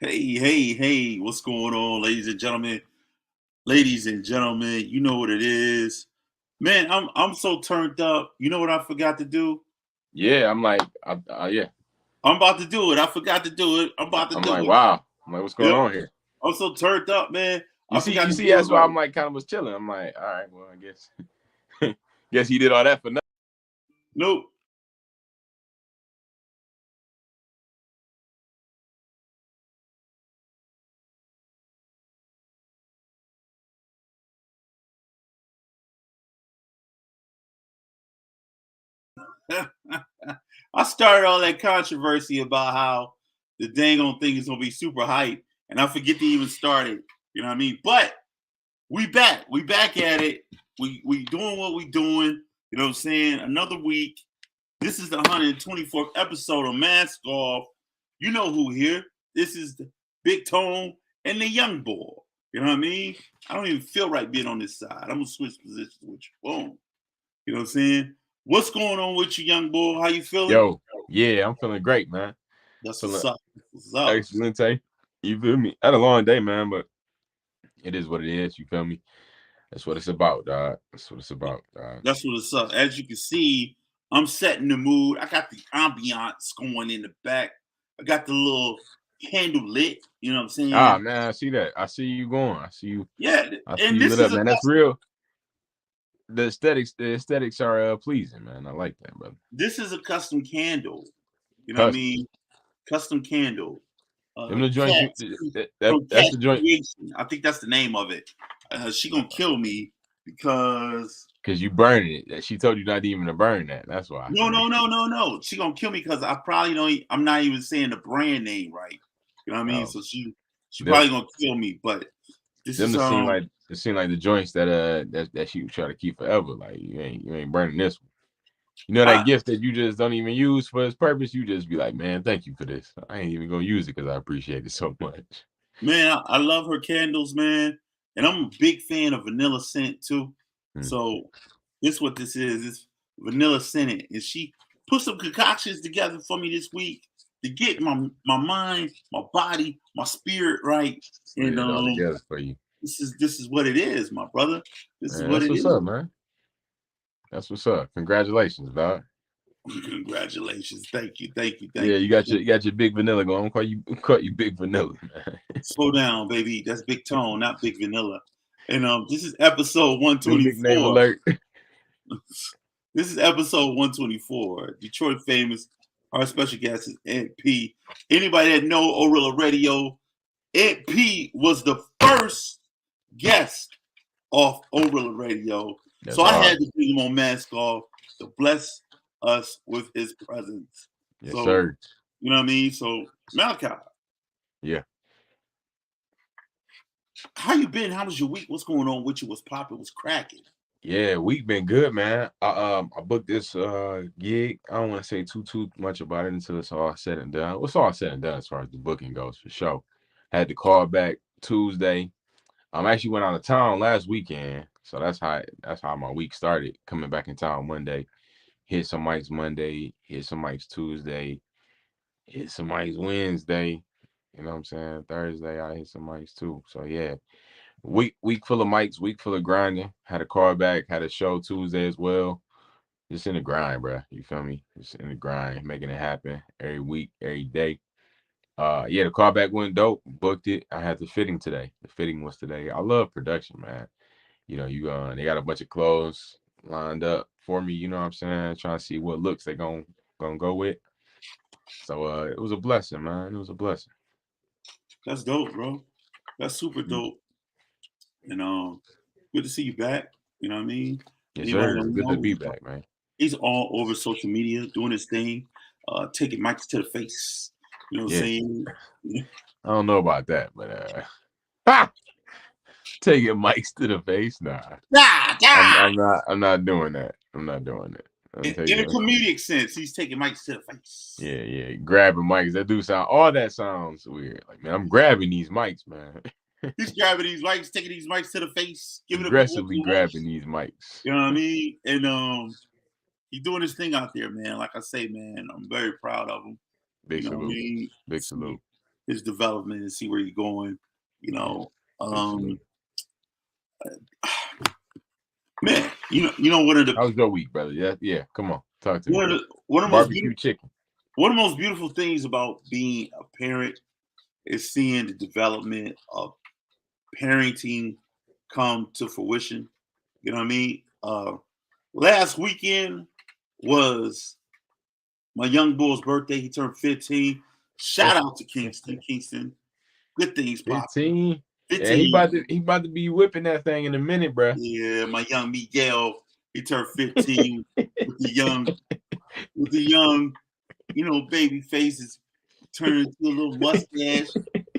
Hey, what's going on, ladies and gentlemen? Ladies and gentlemen, you know what it is. Man, I'm so turned up. You know what I forgot to do? Yeah, I'm like, yeah, I'm about to do it. I forgot to do it. I'm about to I'm do like, it. wow, I'm like, what's going Yep. on here? I'm so turned up, man. You I see, forgot you to see, do it that's why right. I'm like, kind of was chilling. I'm like, all right, well, I guess, guess he did all that for nothing. Nope. I started all that controversy about how the dang on thing is gonna be super hype, and I forget to even start it. You know what I mean? But we back. We back at it. We doing what we doing. You know what I'm saying? Another week. This is the 124th episode of Mask Off. You know who here. This is the Big Tone and the Young Boy. You know what I mean? I don't even feel right being on this side. I'm gonna switch positions with you. Boom. You know what I'm saying? What's going on with you, young boy? How you feeling? Yo, yeah, I'm feeling great, man. That's what's Feeling up. What's up? excellent. You feel me? I had a long day, man, but it is what it is. You feel me? That's what it's about, dog. That's what it's about, dog. That's what it's up. As you can see, I'm setting the mood. I got the ambiance going in the back. I got the little candle lit. You know what I'm Ah, saying? man, I see that. I see you going. I see you. Yeah, I see and you this lit is up, a man. That's custom. real. The aesthetics are pleasing, man. I like that, brother. This is a custom candle. You know what I Custom. mean? Custom candle. Them the joints. Cat That's Cat the joint. Creation. I think that's the name of it. She gonna kill me because Because you burning it. She told you not even to burn that. That's why. no. She gonna kill me because I probably don't. I'm not even saying the brand name right. You know what I mean? Oh, So she them, probably gonna kill me. But this them is to seem like the joints that she try to keep forever. Like you ain't burning this one. You know that I gift that you just don't even use for its purpose. You just be like, man, thank you for this. I ain't even gonna use it because I appreciate it so much. man, I love her candles, man, and I'm a big fan of vanilla scent too. Hmm. So this is what this is. It's vanilla scented, and she put some concoctions together for me this week to get my mind, my body, my spirit right. Put And it all together for you, this is what it is, my brother. This is man. what That's it what's up, is. man. That's what's up. Congratulations, dog. Congratulations. Thank you. Yeah, Thank you. you got your big vanilla going. I'm call you big vanilla, man. Slow down, baby. That's Big Tone, not Big Vanilla. And this is episode New nickname 124. alert. This is episode 124. Detroit Famous. Our special guest is Ed P. Anybody that know Orilla Radio, Ed P was the first guest off Orilla Radio. So That's I hard. had to bring him on Mask Off to bless us with his presence. Yes, So, sir. you know what I mean? So, Malachi, Yeah. how you been? How was your week? What's going on with you? What's popping? What's cracking? Yeah, week been good, man. I booked this gig. I don't want to say too much about it until it's all said and done. It's all said and done as far as the booking goes for sure. Had to call back Tuesday. Actually went out of town last weekend, so that's how my week started. Coming back in town Monday, hit some mics Monday, hit some mics Tuesday, hit some mics Wednesday. You know what I'm saying? Thursday I hit some mics too. So yeah, week full of mics, week full of grinding. Had a call back, had a show Tuesday as well. Just in the grind, bro. You feel me? Just in the grind, making it happen every week, every day. Yeah, the callback went dope. Booked it. I had the fitting today. The fitting was today. I love production, man. You know, they got a bunch of clothes lined up for me. You know what I'm saying? Trying to see what looks they gonna go with. So it was a blessing, man. It was a blessing. That's dope, bro. That's super Mm. dope. And good to see you back. You know what I mean? Yes, Anybody sir. don't Good to know? be back, man. He's all over social media doing his thing, taking mics to the face. You know what I'm Yeah. saying? I don't know about that, but ha! Taking mics to the face, nah. Ah, I'm ah! I'm not I'm not doing that. I'm not doing it. I'm In a taking comedic sense, he's taking mics to the face. yeah, grabbing mics. That do sound all that sounds weird. Like man, I'm grabbing these mics, man. He's grabbing these mics, taking these mics to the face, giving the people what Aggressively they want. grabbing these mics. You know what I mean? And he's doing his thing out there, man. Like I say, man, I'm very proud of him. Big You know what I salute. mean? Big salute. his development and see where he's going. You know, man, you know, How was your week, brother? Yeah. Come on, talk to me. One of the barbecue chicken. One of the most beautiful things about being a parent is seeing the development of parenting come to fruition. You know what I mean? Last weekend was my young boy's birthday. He turned 15. Shout out to Kingston. Kingston, good things popping. 15. 15. Yeah, he about to be whipping that thing in a minute, bro. Yeah, my young Miguel, he turned 15 with the young, you know, baby faces turned into a little mustache.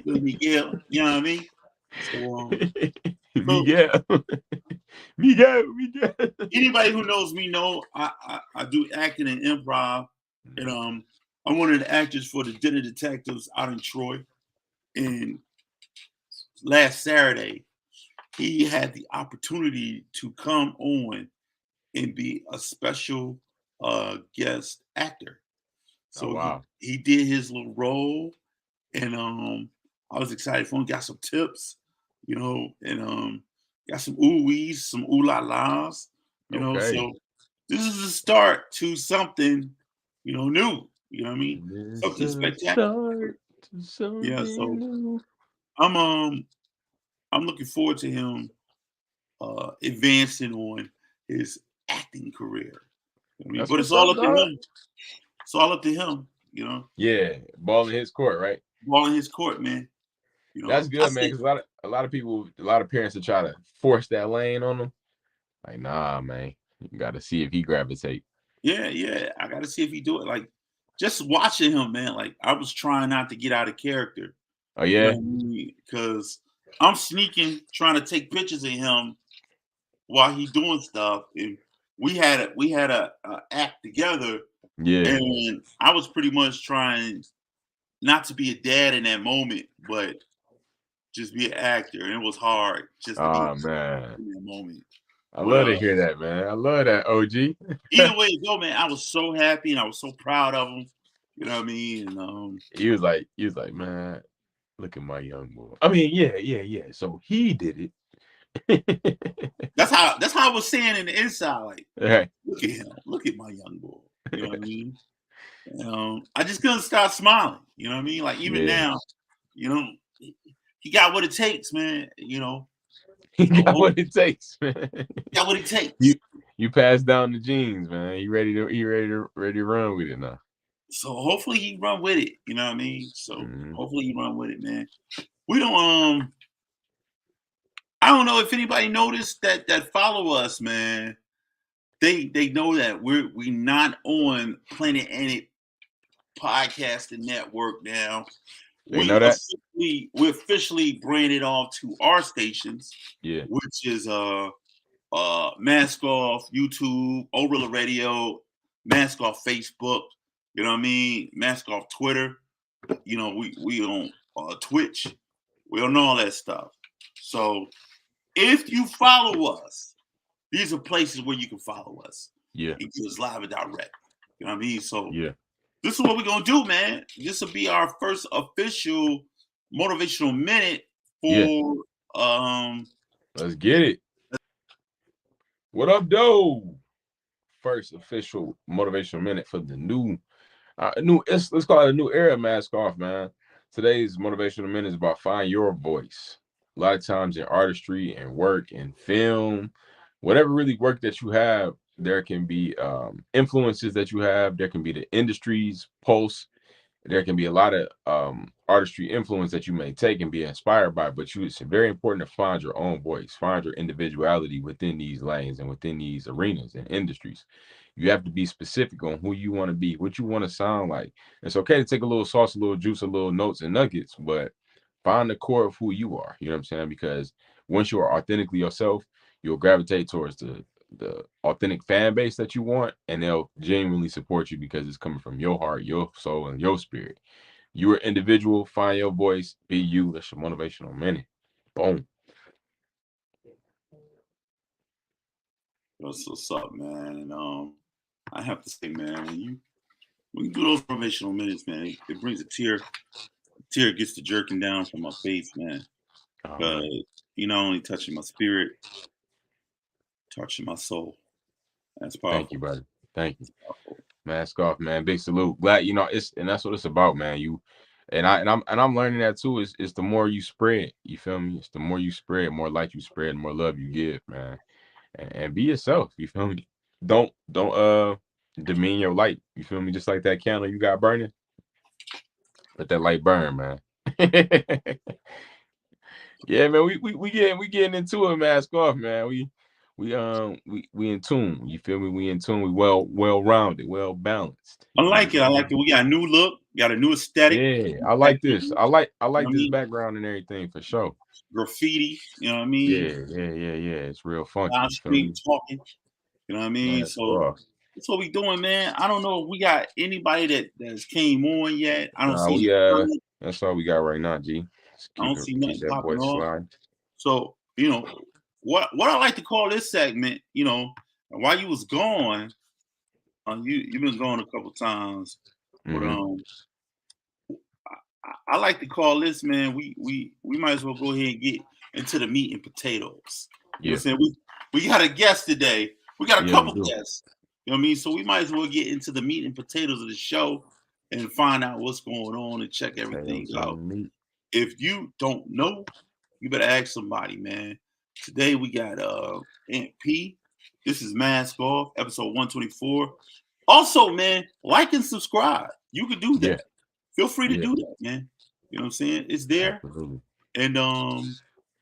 Little Miguel, you know what I mean? So, Miguel. Anybody who knows me know I do acting and improv, and I'm one of the actors for the Dinner Detectives out in Troy. And last Saturday, he had the opportunity to come on and be a special guest actor. So wow. he did his little role, and I was excited for him. Got some tips, you know, and got some ooh-wees, some ooh-la-las, you know. So this is the start to something, you know, new. You know what I mean? Something spectacular. Yeah, so new. I'm looking forward to him advancing on his acting career. You know what I mean? But it's all up to him. It's all up to him, you know. Yeah, ball in his court, right? Ball in his court, man. You know, that's good, man. Because a lot of people, a lot of parents will try to force that lane on them. Like, nah, man, you got to see if he gravitate. Yeah, I got to see if he do it. Like, just watching him, man. Like, I was trying not to get out of character. Oh yeah, because I'm sneaking, trying to take pictures of him while he's doing stuff, and we had a act together. Yeah, and I was pretty much trying not to be a dad in that moment, but just be an actor, and it was hard just to be man. in that moment. I love to hear that, man. I love that, OG. Either way it go, man, I was so happy and I was so proud of him. You know what I mean? And he was like, man, look at my young boy. I mean, yeah. So he did it. That's how I was saying in the inside, like, look at him, look at my young boy. You know what I mean? I just couldn't stop smiling. You know what I mean? Like even now, you know, he got what it takes, man. You know, he got what it takes, man. Got what it takes. You pass down the genes, man. You ready to run with it now. So hopefully he run with it. You know what I mean? So hopefully he run with it, man. We don't I don't know if anybody noticed that follow us, man. They know that we not on Planet Anit Podcasting Network now. They know that we officially branded off to our stations, which is Mask Off YouTube, Orilla Radio, Mask Off Facebook. You know what I mean? Mask Off Twitter. You know we on Twitch. We on all that stuff. So if you follow us, these are places where you can follow us. Yeah, and get us live and direct. You know what I mean? So yeah. This is what we're gonna do, man. This will be our first official motivational minute for let's get it. What up, though? First official motivational minute for the new let's call it a new era. Mask Off, man. Today's motivational minute is about find your voice. A lot of times in artistry and work and film, whatever really work that you have, there can be influences that you have. There can be the industry's pulse. There can be a lot of artistry influence that you may take and be inspired by, but it's very important to find your own voice, find your individuality within these lanes and within these arenas and industries. You have to be specific on who you want to be, what you want to sound like. It's okay to take a little sauce, a little juice, a little notes and nuggets, but find the core of who you are. You know what I'm saying? Because once you are authentically yourself, you'll gravitate towards the authentic fan base that you want, and they'll genuinely support you because it's coming from your heart, your soul, and your spirit. You're an individual. Find your voice. Be you. That's your motivational minute. Boom. That's what's up, man. And I have to say, man, when you do those motivational minutes, man, it brings a tear tear gets the jerking down from my face, man. Because you not only touching my spirit, touching my soul. That's powerful. Thank you, brother. Thank you. Mask off, man. Big salute. Glad and that's what it's about, man. I'm learning that too. It's the more you spread, you feel me? It's the more you spread, more light you spread, more love you give, man. And be yourself, you feel me? Don't demean your light, you feel me? Just like that candle you got burning, let that light burn, man. Yeah, man. We getting into it. Mask off, man. We in tune. You feel me? We in tune. We well rounded, well balanced. I like it. I like it. We got a new look. Got a new aesthetic. Yeah, I like this. I like this background and everything for sure. Graffiti. You know what I mean? Yeah. It's real funky. Down street talking. You know what I mean? So that's what we doing, man. I don't know if we got anybody that's came on yet. I don't see. That's all we got right now, G. I don't see nothing popping off. So, you know, what I like to call this segment, you know, while you was gone, you've been gone a couple times, but I like to call this, man. We might as well go ahead and get into the meat and potatoes. You know what I'm saying? We got a guest today. We got a couple guests. You know what I mean? So we might as well get into the meat and potatoes of the show and find out what's going on and check everything out. If you don't know, you better ask somebody, man. Today we got Aunt P. This is Mask Off, episode 124. Also, man, like and subscribe. You can do that. Yeah. Feel free to do that, man. You know what I'm saying? It's there. Absolutely. And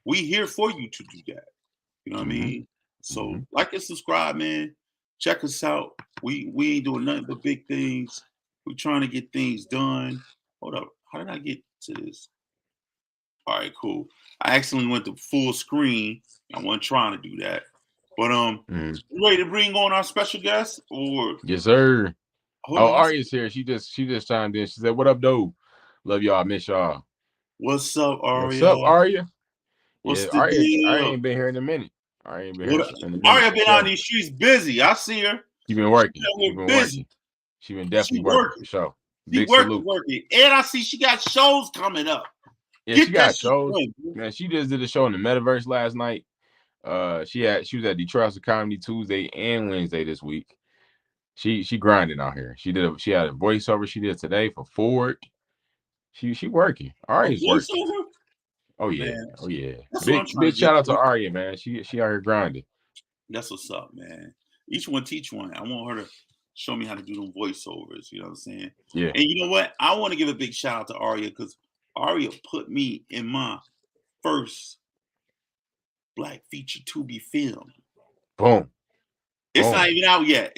we here for you to do that. You know what I mean? So like and subscribe, man. Check us out. We ain't doing nothing but big things. We're trying to get things done. Hold up. How did I get to this? All right, cool. I accidentally went to full screen. I wasn't trying to do that. But you ready to bring on our special guest? Or yes, sir. Arya's here. She just chimed in. She said, "What up, dude? Love y'all. Miss y'all." What's up, Arya? What's up, Arya? What's the deal? Arya ain't been here in a minute. Arya been out these streets busy. I see her. She been working. She been definitely working for sure. Big salute. Working. And I see she got shows coming up. Yeah, she got shows. Man, she just did a show in the Metaverse last night. She was at Detroit Comedy Tuesday and Wednesday this week. She grinding out here. She had a voiceover she did today for Ford. She working. Arya's working. Oh yeah. Man. Oh yeah. Big shout out to Arya, man. She out here grinding. That's what's up, man. Each one teach one. I want her to show me how to do them voiceovers. You know what I'm saying? Yeah. And you know what? I want to give a big shout out to Arya because Arya put me in my first Black feature to be filmed. Boom. It's not even out yet.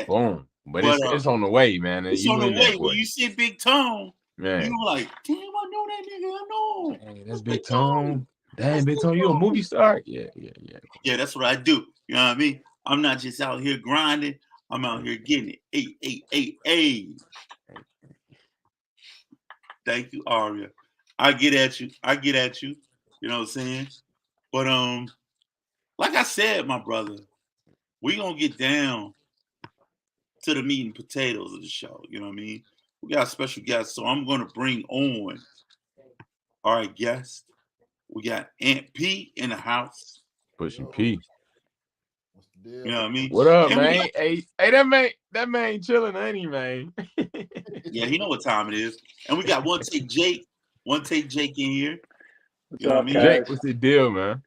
Boom. But it's on the way, man. It's on the way. When you see Big Tone, man, you're like, damn, I know that nigga. I know. Hey, that's Big Tone. Damn, Big Tone, you a movie star? Yeah. Yeah, that's what I do. You know what I mean? I'm not just out here grinding. I'm out here getting it. Hey. Thank you, Arya. I get at you. You know what I'm saying? But like I said, my brother, we gonna get down to the meat and potatoes of the show. You know what I mean? We got a special guest, so I'm gonna bring on our guest. We got Aunt P in the house. Pushing P. You know what I mean? What up, man? Hey, that man chilling, ain't he, man? Yeah, he know what time it is. And we got one take Jake in here. What's up, I Jake, what's the deal, man?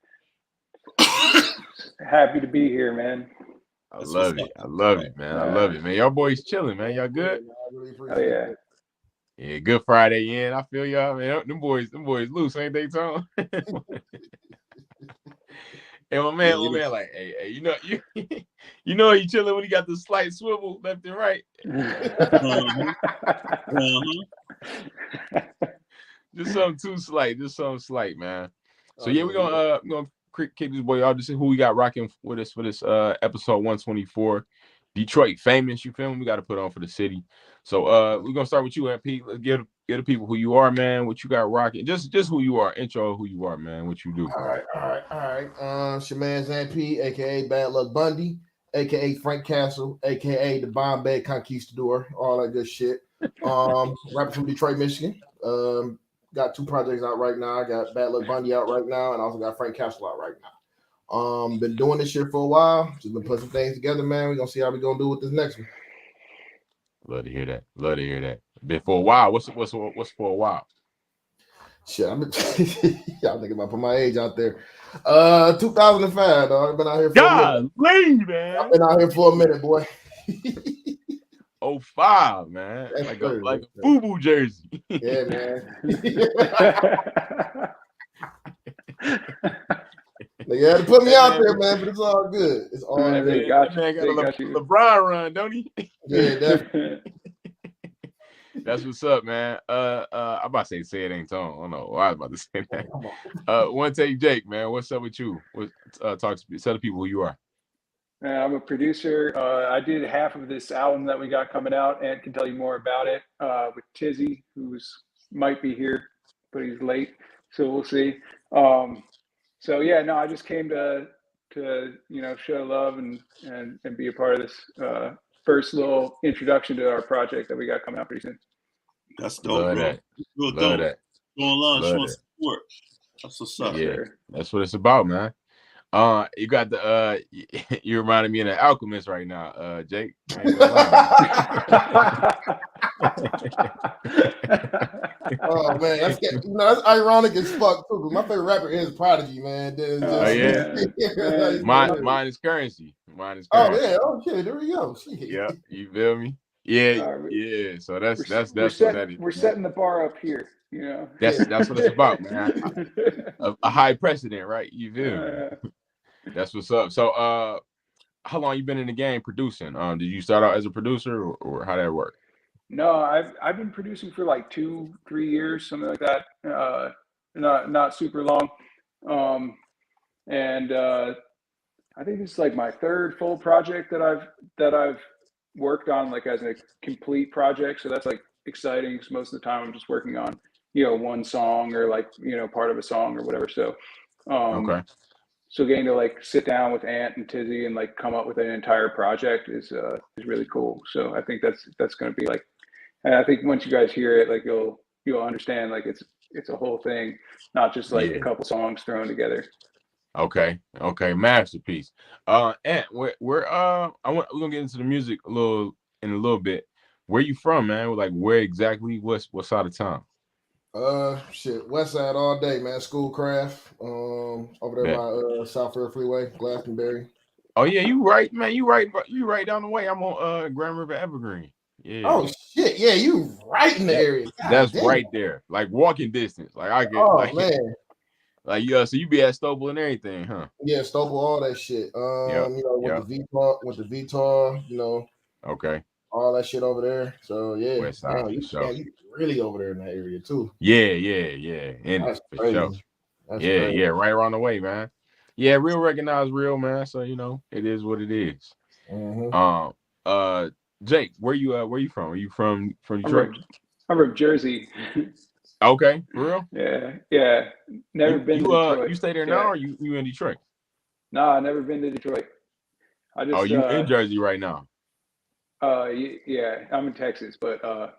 Happy to be here, man. I love it, man. I love it, man. Y'all boys chilling, man. Y'all good? Oh yeah. Yeah, good Friday in. I feel y'all, man. Them boys loose, ain't they, Tom? And my man, like, hey, you know he chilling when he got the slight swivel left and right. Just something too slight, man. So yeah, we're gonna kick this boy off to see who we got rocking with us for this episode 124. DetroitFamous, you feel me? We got to put on for the city. So we're gonna start with you, MP. Let's get the people who you are, man. What you got rocking? Just who you are. Intro who you are, man. What you do. All right. It's your man's MP, aka Bad Luck Bundy, aka Frank Castle, aka the Bombay Conquistador, all that good shit. Rapper from Detroit, Michigan. Got 2 projects out right now. I got Bad Luck Bundy out right now, and I also got Frank Castle out right now. Been doing this shit for a while. Just been putting some things together, man. We're gonna see how we're gonna do with this next one. Love to hear that. Love to hear that. Been for a while. What's for a while? Shit, y'all thinking about putting my age out there. 2005, dog. I've been out here for a minute. Man. I've been out here for a minute, boy. 05, man. That's Like crazy. a FUBU jersey. Yeah, man. They had to put me out there, man, but it's all good. It's all Man, good. they got Man got you. a They got you. LeBron run, don't he? Yeah, definitely. That's what's up, man. I'm about to say it ain't Tone. I don't know why I was about to say that. One take, Jake, man. What's up with you? Tell the people who you are. I'm a producer. I did half of this album that we got coming out, and can tell you more about it with Tizzy, who's might be here, but he's late, so we'll see. So yeah, no, I just came to show love and be a part of this first little introduction to our project that we got coming out pretty soon. That's dope, Love bro. that. Real Love dope. that. Showing love, Love showing that. support. That's what's up. Yeah, Sure. that's what it's about, man. You got the you reminded me of the Alchemist right now, Jake. I ain't gonna lie. Oh man, that's ironic as fuck too. Cause my favorite rapper is Prodigy, man. Oh, yeah? Mine is Currency. Mine is Oh Currency. yeah. Oh shit. There we go. Shit. Yeah, you feel me? Yeah, yeah. So that's what that is. We're setting the bar up here, you know. That's what it's about, man. A high precedent, right? You feel me? That's what's up. So how long you been in the game producing? Did you start out as a producer or how that work? No, I've been producing for like 2-3 years, something like that. Not super long. And I think it's like my 3rd full project that I've worked on like as a complete project. So that's like exciting because most of the time I'm just working on, one song or like, part of a song or whatever. So Okay. So getting to like sit down with Ant and Tizzy and like come up with an entire project is really cool. So I think that's going to be like, and I think once you guys hear it, like you'll understand like it's a whole thing, not just like a couple songs thrown together. Okay, masterpiece. Ant, we're gonna get into the music in a little bit. Where you from, man? Like where exactly? What side of town? Shit, West Side all day, man. Schoolcraft, over there by South River Freeway, Glastonbury. Oh yeah, you right, man. You right down the way. I'm on Grand River Evergreen. Yeah. Oh shit, yeah, you right in the area. God That's damn. right there, like walking distance. Like I get. Oh like, man. Like so you be at Stobel and everything, huh? Yeah, Stobel, all that shit. With the VTAR, Okay. all that shit over there. So yeah, West Side, you really over there in that area too. Yeah. That's For crazy. sure. That's Yeah, crazy. yeah, right around the way, man. Yeah, real recognize real, man. So it is what it is. Mm-hmm. Jake, where you from? Are you from Detroit? I'm from Jersey. Okay, for real? Yeah. Never been to Detroit. You stay there now, or you in Detroit? No, I never been to Detroit. I just you in Jersey right now? Yeah, I'm in Texas, but I'm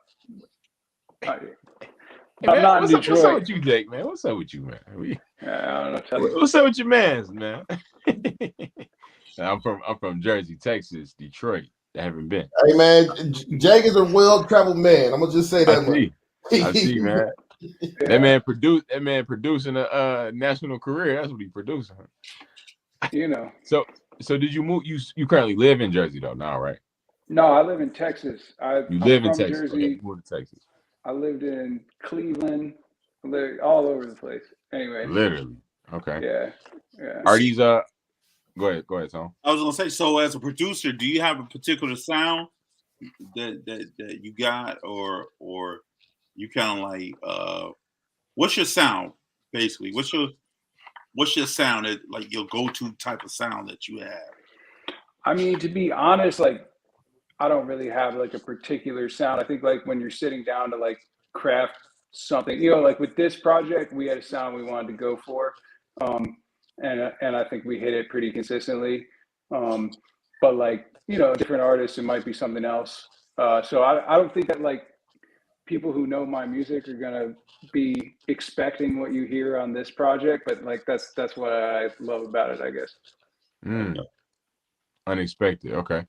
not in Detroit. What's up with you, Jake, man? What's up with you, man? I don't know. Tell you. What's up with your mans, man? I'm from Jersey, Texas, Detroit. I haven't been. Hey man, Jake is a well-traveled man. I'm gonna just say that much. I see, man. That man producing a national career. That's what he producing. So did you move? You currently live in Jersey though now, right? No, I live in Texas. You live in Texas. Jersey. Okay, you moved to Texas. I lived in Cleveland. I lived all over the place. Anyway. Literally. Okay. Yeah. Are these Go ahead, Tom. I was gonna say, so as a producer, do you have a particular sound that you got, or you kind of like what's your sound basically? What's your sound that like your go-to type of sound that you have? I mean, to be honest, like I don't really have like a particular sound. I think like when you're sitting down to like craft something, like with this project, we had a sound we wanted to go for. And I think we hit it pretty consistently. But like, different artists, it might be something else. So I don't think that like people who know my music are gonna be expecting what you hear on this project, but like that's what I love about it, I guess. Unexpected. Okay.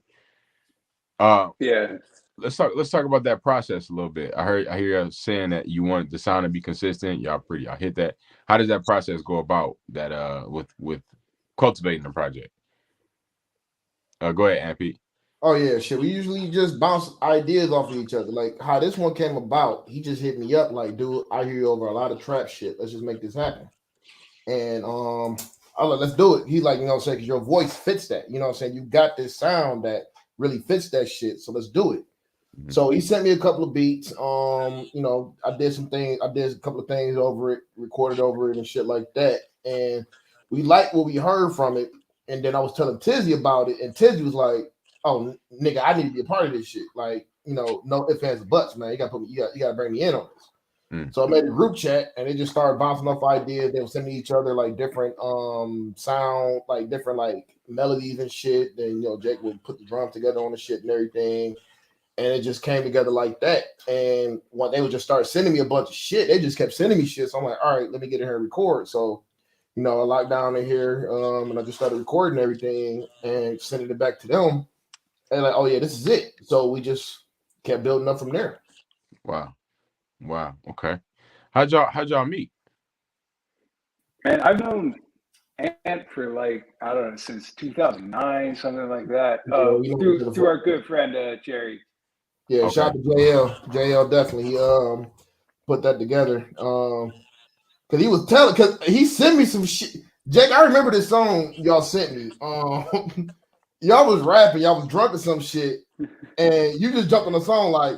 Yeah. Let's talk about that process a little bit. I hear you saying that you want the sound to be consistent. Y'all hit that. How does that process go about that with cultivating the project? Go ahead, Ampy. Oh yeah, shit. We usually just bounce ideas off of each other. Like how this one came about, he just hit me up like, dude, I hear you over a lot of trap shit. Let's just make this happen. And I like, let's do it. He like, you know what I'm saying, because your voice fits that. You know what I'm saying? You got this sound that really fits that shit. So let's do it. Mm-hmm. So he sent me a couple of beats. You know, I did a couple of things over it, recorded over it and shit like that. And we liked what we heard from it. And then I was telling Tizzy about it, and Tizzy was like, "Oh, nigga, I need to be a part of this shit. Like, you know, no ifs, ands, or buts, man. You gotta bring me in on this." So I made a group chat, and they just started bouncing off ideas. They were sending each other like different sound, like different like melodies and shit. Then you know, Jake would put the drums together on the shit and everything, and it just came together like that. And when they would just start sending me a bunch of shit, they just kept sending me shit. So I'm like, all right, let me get in here and record. So, you know, I locked down in here, and I just started recording everything and sending it back to them. And like, oh yeah, this is it. So we just kept building up from there. Wow. Okay. How'd y'all meet? Man, I've known Ant for like, I don't know, since 2009, something like that. Through our good friend Jerry. Yeah, okay. Shout out to JL definitely. He put that together. Cause he was telling, cause he sent me some shit. Jake, I remember this song y'all sent me. Y'all was rapping, y'all was drunk or some shit, and you just jumped on the song like,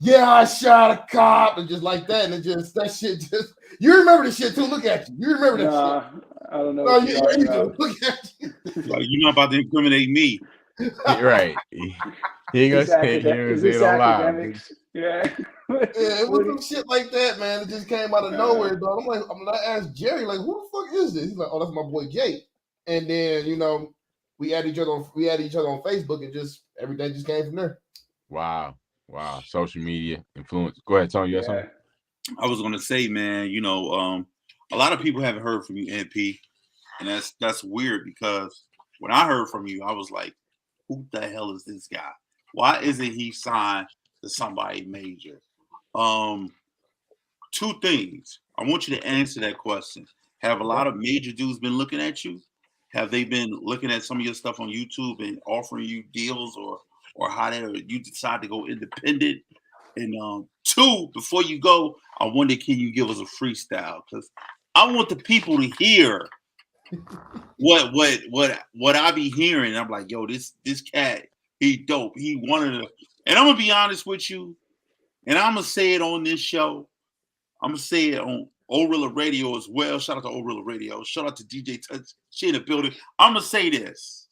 yeah, I shot a cop, and just like that, and it just that shit just. You remember the shit too? Look at you. You remember that shit? I don't know. No, you look at you. Like you're not about to incriminate me, right? He ain't gonna say it on live. Yeah. It was some shit like that, man. It just came out of nowhere, dog. I'm gonna ask Jerry, like, who the fuck is this? He's like, oh, that's my boy Jake. And then, you know, we add each other on Facebook, and just everything just came from there. Wow. Social media influence. Go ahead, Tony. You have something? I was gonna say, man, you know, a lot of people haven't heard from you, NP, and that's weird because when I heard from you, I was like, who the hell is this guy? Why isn't he signed to somebody major? Two things. I want you to answer that question. Have a lot of major dudes been looking at you? Have they been looking at some of your stuff on YouTube and offering you deals, or how did you decide to go independent? And two, before you go, I wonder, can you give us a freestyle? Because I want the people to hear what I be hearing. I'm like, yo, this cat, he dope. He wanted to, and I'm gonna be honest with you, and I'm gonna say it on this show. I'm gonna say it on Orilla Radio as well. Shout out to Orilla Radio. Shout out to DJ Touch. She in the building. I'm gonna say this.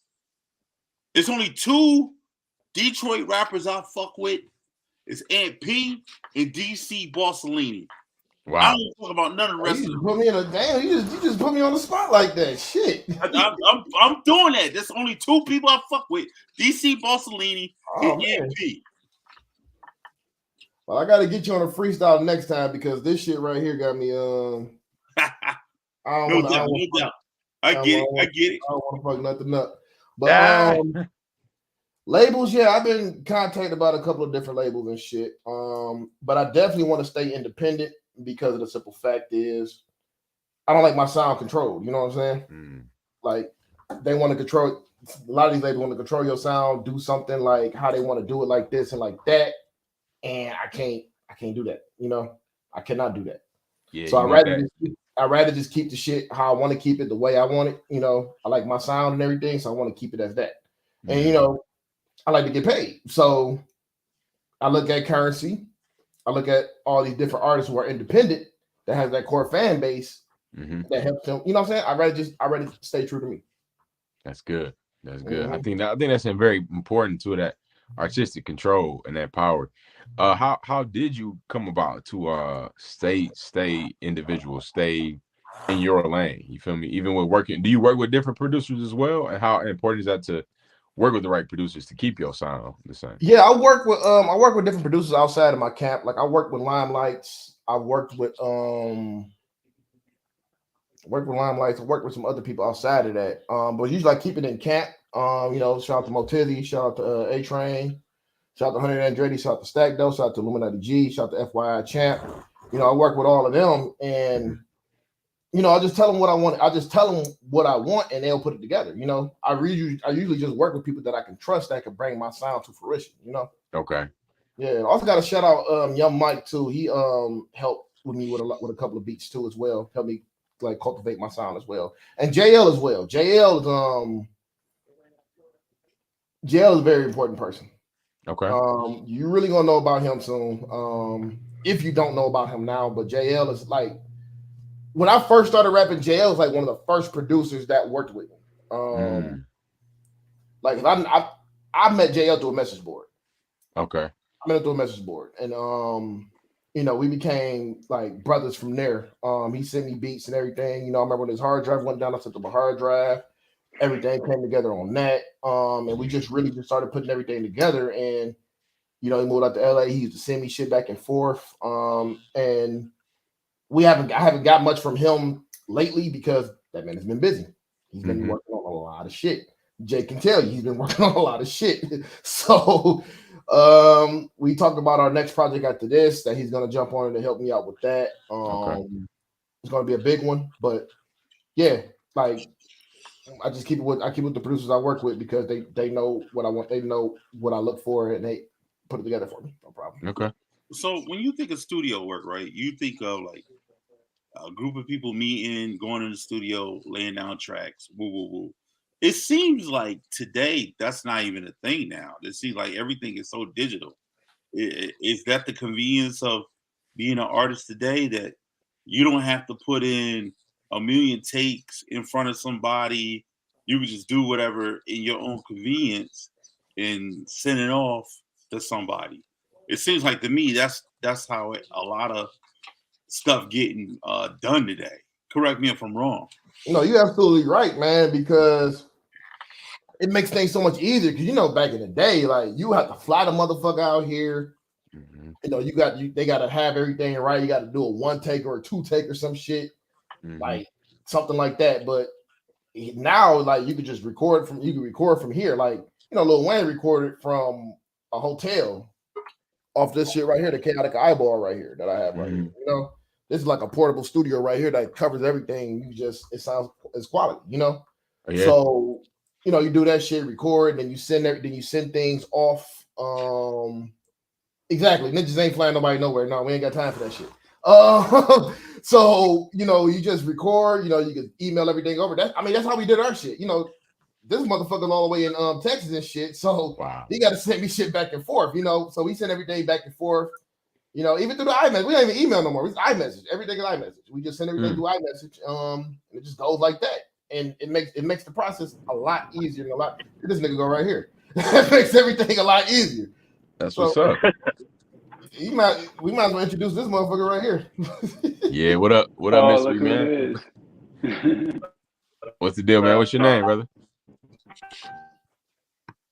There's only two Detroit rappers I fuck with. It's Ant P and DC Borsellini. Wow. I don't talk about none of the rest of them. Put me in a damn. You just put me on the spot like that. Shit. I'm doing that. There's only two people I fuck with: DC Borsellini and Ant P. Well, I got to get you on a freestyle next time because this shit right here got me. No doubt. I get it. I don't want to fuck nothing up. But labels, yeah, I've been contacted about a couple of different labels and shit. But I definitely want to stay independent because of the simple fact is I don't like my sound controlled. You know what I'm saying? Like they want to control. A lot of these labels want to control your sound, do something like how they want to do it, like this and like that. And I can't do that. You know, I cannot do that. Yeah. So I'd rather just keep the shit how I want to keep it, the way I want it. You know, I like my sound and everything, so I want to keep it as that. And you know, I like to get paid. So I look at currency. I look at all these different artists who are independent that has that core fan base that helps them. You know what I'm saying? I'd rather stay true to me. That's good. That's good. I think that's very important to that artistic control and that power. How did you come about to stay individual, stay in your lane? You feel me? Even with working, do you work with different producers as well? And how important is that to work with the right producers to keep your sound the same? Yeah, I work with different producers outside of my camp. Like I work with Limelights. I worked with Limelights. I worked with some other people outside of that. But usually I keep it in camp. Shout out to Motizzy, shout out to A Train, shout out to Hunter Andretti, shout out to Stack Doe, shout out to Illuminati G, shout out to FYI Champ. I work with all of them, and I just tell them what I want. I just tell them what I want, and they'll put it together. I usually just work with people that I can trust that can bring my sound to fruition. Okay. Yeah. Also got to shout out Young Mike too. He helped with me with a couple of beats too as well. Helped me like cultivate my sound as well, and JL as well. JL is a very important person. Okay. You really gonna know about him soon. If you don't know about him now, but JL is like. When I first started rapping, JL was like one of the first producers that worked with me. Like I met JL through a message board. Okay. I met him through a message board, and we became like brothers from there. He sent me beats and everything. I remember when his hard drive went down, I sent him a hard drive. Everything came together on that. And we just really just started putting everything together. And he moved out to LA. He used to send me shit back and forth. And I haven't got much from him lately because that man has been busy. He's been working on a lot of shit. Jay can tell you he's been working on a lot of shit. So we talked about our next project after this that he's gonna jump on to help me out with that. Okay. It's gonna be a big one, but yeah, like I keep it with the producers I work with because they know what I want, they know what I look for, and they put it together for me. No problem. Okay. So when you think of studio work, right, you think of like a group of people meeting, going in the studio, laying down tracks, woo, woo, woo. It seems like today that's not even a thing now. It seems like everything is so digital. Is that the convenience of being an artist today, that you don't have to put in a million takes in front of somebody? You can just do whatever in your own convenience and send it off to somebody. It seems like to me that's how a lot of stuff getting done today. Correct me if I'm wrong. No, you're absolutely right, man, because it makes things so much easier. Because back in the day, like you have to fly the motherfucker out here. They got to have everything right. You got to do a 1 take or a 2 take or some shit, like something like that. But now, like you can just record from here. Like Lil Wayne recorded from a hotel off this shit right here, the Chaotic Eyeball right here that I have right here. This is like a portable studio right here that covers everything. It sounds it's quality, Yeah. So you do that shit, record, then you send things off. Exactly. Ninjas ain't flying nobody nowhere. No, we ain't got time for that shit. So you just record. You can email everything over. That's how we did our shit. This motherfucker all the way in Texas and shit. So wow. He got to send me shit back and forth. So we send everything back and forth. Even through the iMessage. We don't even email no more. It's iMessage. Everything is iMessage. We just send everything through iMessage. It just goes like that. And it makes the process a lot easier and a lot. This nigga go right here. It makes everything a lot easier. That's what's up. We might as well introduce this motherfucker right here. Yeah, what up? What up, mystery man? What's the deal, man? What's your name, brother?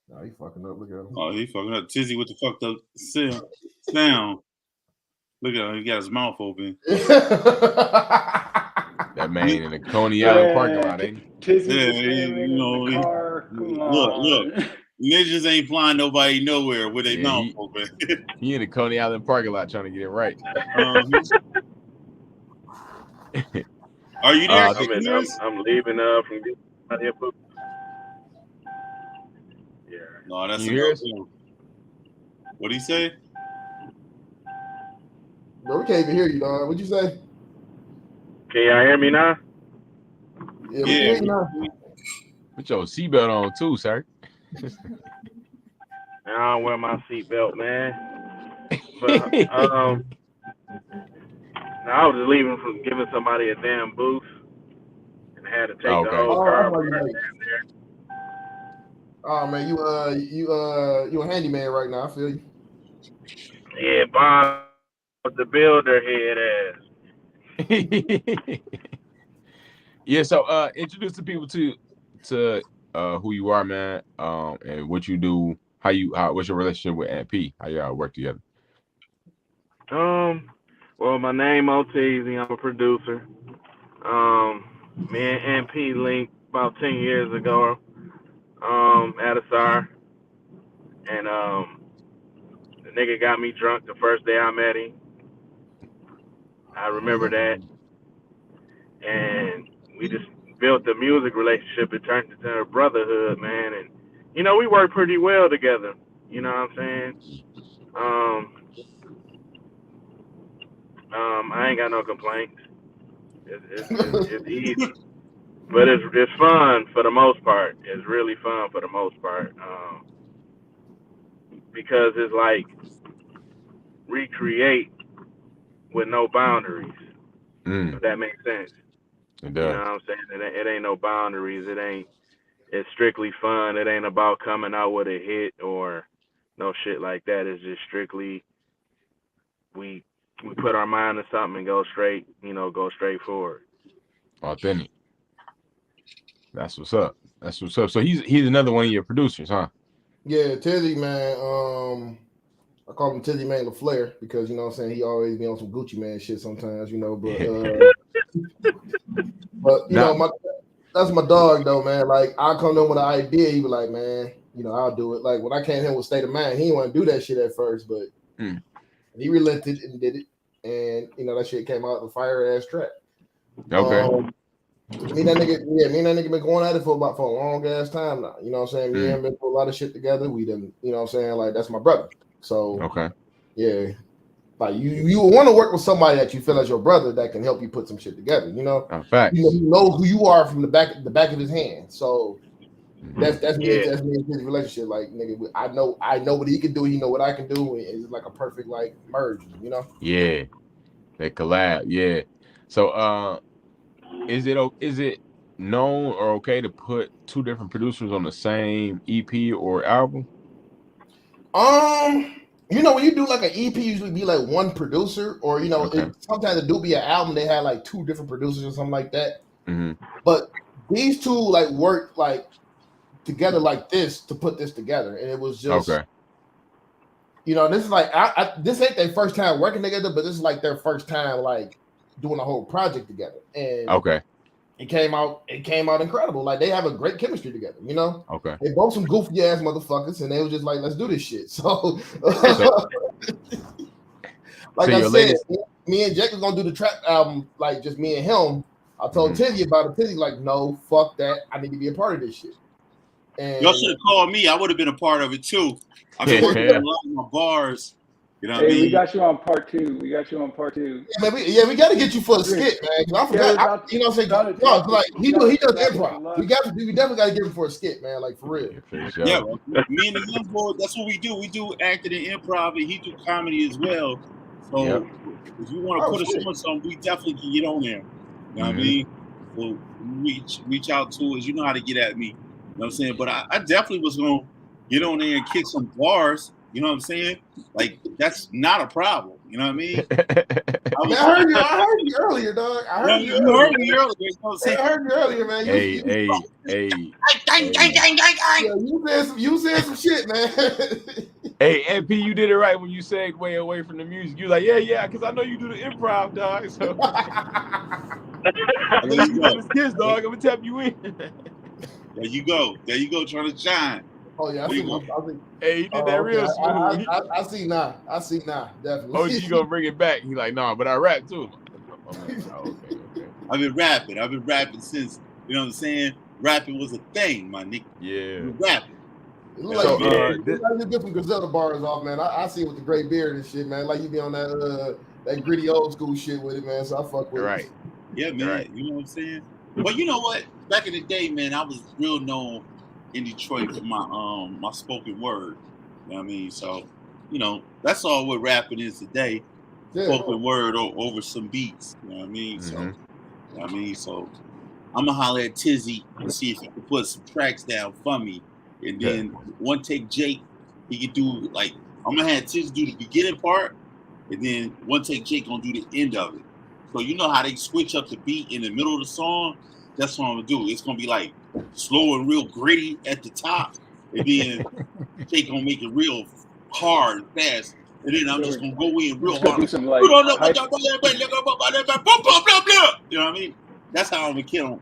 No, he fucking up. Look at him. Oh, he fucking up. Tizzy with the fucked up sound. Look at him. He got his mouth open. That man in the Coney Island parking lot, ain't he? Tizzy in the car. Look. Ninjas ain't flying nobody nowhere with their mouth open. He in the Coney Island parking lot trying to get it right. Are you there? I'm leaving from out here. Yeah. No, that's you hear us? What'd he say? Bro, we can't even hear you, dog. What'd you say? Can y'all hear me now? Yeah, we can hear you now. Put your seatbelt on too, sir. I don't wear my seatbelt, man. But I was just leaving from giving somebody a damn boost and had to take the whole car there. Oh man, you a handyman right now. I feel you. Yeah, Bob the builder head ass. Yeah, so introduce the people to who you are, man, and what you do. What's your relationship with Aunt P? How y'all work together? Well, my name Oteezy. I'm a producer. Me and Aunt P linked about 10 years ago. At a SAR, and the nigga got me drunk the first day I met him. I remember that, and we just built a music relationship. It turned into a brotherhood, man, and we work pretty well together. You know what I'm saying? I ain't got no complaints. It's easy, but it's fun for the most part. It's really fun for the most part, because it's like recreate with no boundaries. If that makes sense. It does. You know what I'm saying? It ain't no boundaries. It's strictly fun. It ain't about coming out with a hit or no shit like that. It's just strictly we put our mind to something and go straight forward. Authentic. That's what's up. So he's another one of your producers, huh? Yeah, Tizzy, man. I call him Tizzy Man LaFlair because, you know what I'm saying, he always be on some Gucci Man shit sometimes, but that's my dog though, man. Like, I come to him with an idea, he be like, man, I'll do it. Like when I came here with State of Mind, he didn't want to do that shit at first, but he relented and did it. And that shit came out the fire ass track. Okay. Me and that nigga been going at it for a long ass time now. You know what I'm saying? Me and him been through a lot of shit together. We done, you know what I'm saying? Like, that's my brother. So okay, yeah, like you want to work with somebody that you feel as your brother that can help you put some shit together. Facts. You know who you are from the back of his hand. So that's me and his relationship. Like, nigga, I know what he can do. He know what I can do. And it's like a perfect like merge. Yeah, they collab. Yeah. So is it known or okay to put two different producers on the same EP or album? When you do like an EP, usually be like one producer, or sometimes it do be an album. They had like two different producers or something like that. But these two like worked like together like this to put this together, and it was just okay. This is like this ain't their first time working together, but this is like their first time like doing a whole project together. And okay. It came out incredible. Like, they have a great chemistry together, Okay. They both some goofy ass motherfuckers, and they were just like, let's do this shit. So like I said, me and Jake was gonna do the trap album, like just me and him. I told Tizzy about it. Tizzy like, no, fuck that. I need to be a part of this shit. And y'all should have called me. I would have been a part of it too. I've been working a lot of my bars. You know what I mean? We got you on part two. Yeah, we got to get you for a skit, man. I forgot. He does improv. We definitely got to get him for a skit, man. Like, for real. Yeah, me and the young boy, that's what we do. We do acting and improv, and he do comedy as well. So if you want to put us on something, we definitely can get on there. You know what I mean? So reach out to us. You know how to get at me. You know what I'm saying? But I definitely was gonna get on there and kick some bars. You know what I'm saying? Like, that's not a problem. You know what I mean? I heard you earlier, dog. You heard me earlier. You know what I'm saying? I heard you earlier, man. You said some shit, man. Hey, MP, you did it right when you segued way away from the music. You like, yeah, because I know you do the improv, dog. So I know you do this kids, dog. I'm gonna tap you in. There you go, trying to shine. Oh yeah, hey, he did that real smooth. I see now, definitely. Oh, you gonna bring it back? He like, nah, but I rap too. Okay. I've been rapping since, you know what I'm saying? Rapping was a thing, my nigga. Yeah. Rapping. It look like you get some Griselda bars off, man. I see it with the gray beard and shit, man. Like, you be on that gritty old school shit with it, man. So I fuck with it. Yeah, man. Right. You know what I'm saying? But you know what? Back in the day, man, I was real known in Detroit for my spoken word. You know what I mean? So, that's all what rapping is today. Spoken word over some beats. You know what I mean? So I'm gonna holler at Tizzy and see if he can put some tracks down for me. And then one take Jake, he can do like, I'm gonna have Tizzy do the beginning part, and then one take Jake gonna do the end of it. So you know how they switch up the beat in the middle of the song? That's what I'm gonna do. It's gonna be like slow and real gritty at the top, and then Jake gonna make it real hard and fast, and then I'm just gonna go in real hard. Do some like You know what I mean? That's how I'm gonna kill him.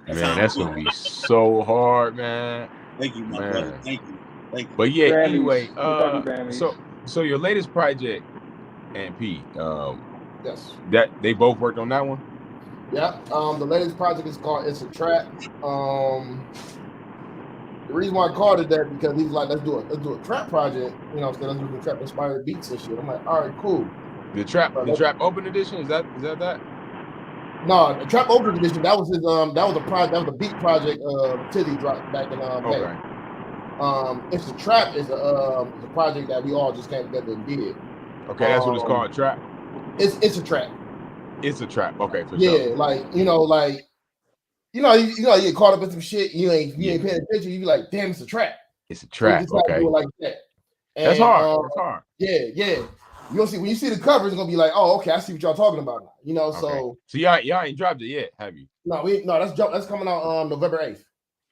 That's gonna be so hard, man. Thank you, my brother. Thank you. But yeah, Grammys. anyway, Grammys. so your latest project, and P, Yes. that they both worked on that one. Yeah. The latest project is called "It's a Trap." The reason why I called it that because he's like, let's do a trap project. You know, so let's do the trap inspired beats and shit. I'm like, all right, cool. The trap open edition is that? No, the Trap Open Edition, that was his that was a beat project Tizzy dropped back in May. It's a Trap is a project that we all just came together and did. Okay, that's what it's called, Trap. It's a trap. It's a trap. Okay, for sure. Yeah, like you get caught up in some shit, you ain't paying attention, you be like, damn, it's a trap. It's a trap. So okay. Do it like that. And, that's hard. That's hard. Yeah. You'll see when you see the cover, it's gonna be like, oh, okay, I see what y'all talking about now. You know, okay. So y'all ain't dropped it yet, have you? No, that's coming out November 8th.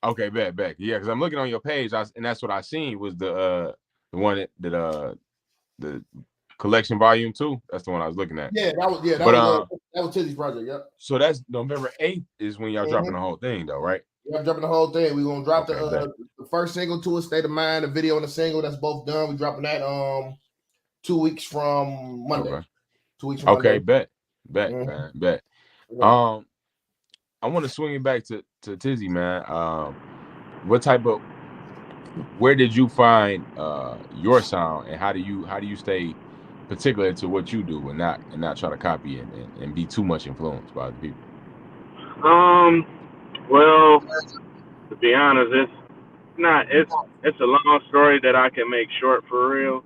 Okay, bet. Yeah, because I'm looking on your page, and that's what I seen was the one that the collection volume 2. That's the one I was looking at. Yeah, that was Tizzy's project. Yep. So that's November 8th is when y'all dropping the whole thing, though, right? Yeah, I'm dropping the whole thing. We're gonna drop the first single to a State of Mind, the video and the single. That's both done. We're dropping that 2 weeks from Monday. Okay. 2 weeks from Monday. Bet. Man, bet. I want to swing it back to Tizzy, man. Where did you find your sound, and how do you stay particular to what you do and not try to copy it and be too much influenced by other people? Well, to be honest, it's a long story that I can make short for real.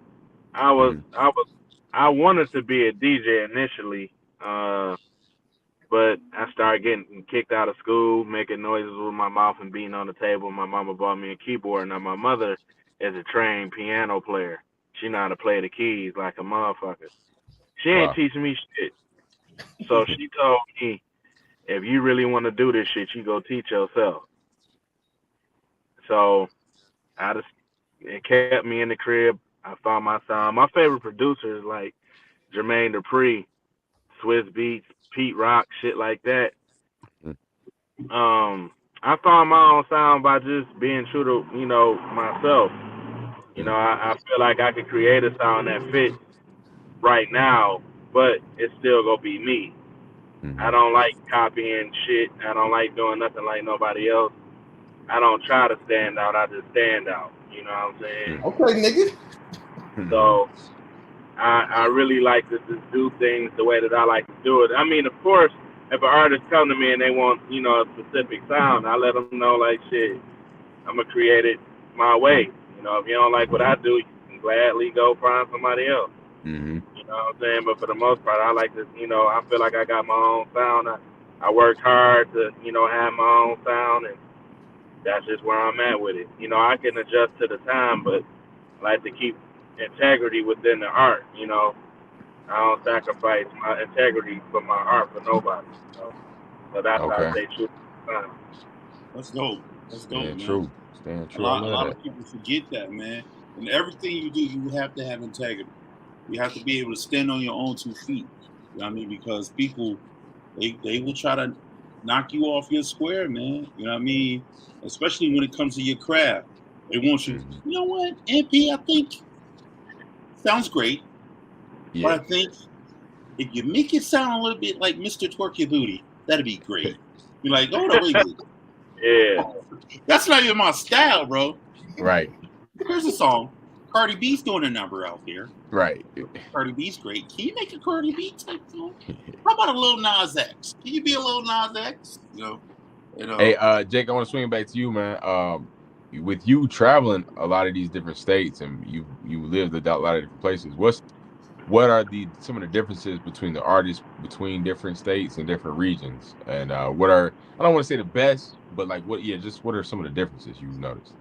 I wanted to be a DJ initially, but I started getting kicked out of school, making noises with my mouth and beating on the table. My mama bought me a keyboard. Now my mother is a trained piano player. She know how to play the keys like a motherfucker. She ain't teaching me shit. So she told me, if you really want to do this shit, you go teach yourself. So it kept me in the crib. I found my sound. My favorite producers like Jermaine Dupri, Swiss Beats, Pete Rock, shit like that. I found my own sound by just being true to, myself. I feel like I could create a sound that fits right now, but it's still gonna be me. I don't like copying shit. I don't like doing nothing like nobody else. I don't try to stand out. I just stand out. You know what I'm saying? Okay, nigga. So I really like to just do things the way that I like to do it. I mean, of course, if an artist come to me and they want, a specific sound, I let them know, like, shit, I'm going to create it my way. If you don't like what I do, you can gladly go find somebody else. Mm-hmm. You know what I'm saying? But for the most part, I like to, I feel like I got my own sound. I worked hard to, have my own sound, and that's just where I'm at with it. I can adjust to the time, but I like to keep integrity within the art. I don't sacrifice my integrity for my art for nobody. So that's how I stay true to the time. That's dope, man. True. Staying true. A lot of people forget that, man. And everything you do, you have to have integrity. You have to be able to stand on your own 2 feet. You know what I mean? Because people, they will try to knock you off your square, man. You know what I mean? Especially when it comes to your craft. They want you, you know what, MP, I think sounds great. Yeah. But I think if you make it sound a little bit like Mr. Twerk Your Booty, that'd be great. You're like, oh, no, wait. Yeah. That's not even my style, bro. Right. Here's a song. Cardi B's doing a number out there. Right. Cardi B's great. Can you make a Cardi B type song? How about a Lil Nas X? Can you be a Lil Nas X? Hey, Jake, I want to swing back to you, man. With you traveling a lot of these different states and you lived a lot of different places, what are some of the differences between the artists between different states and different regions? And what are, I don't want to say the best, but like what are some of the differences you've noticed?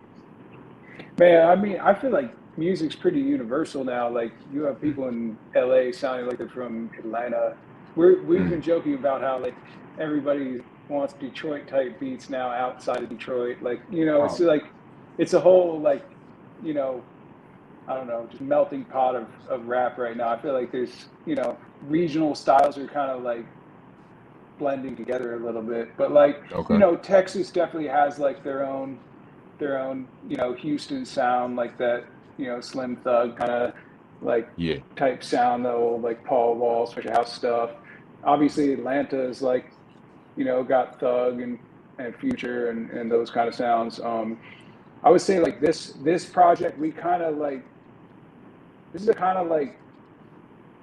Man, I mean, I feel like music's pretty universal now. Like, you have people in LA sounding like they're from Atlanta. We've been joking about how, like, everybody wants Detroit type beats now outside of Detroit. Like, it's like, it's a whole, like, I don't know, just melting pot of rap right now. I feel like there's, regional styles are kind of like blending together a little bit. But like, Texas definitely has like their own, Houston sound, like that, Slim Thug kind of like type sound, though, like Paul Wall, Special House stuff. Obviously, Atlanta is like, got Thug and Future and those kind of sounds. I would say like this project, we kind of like, this is a kind of like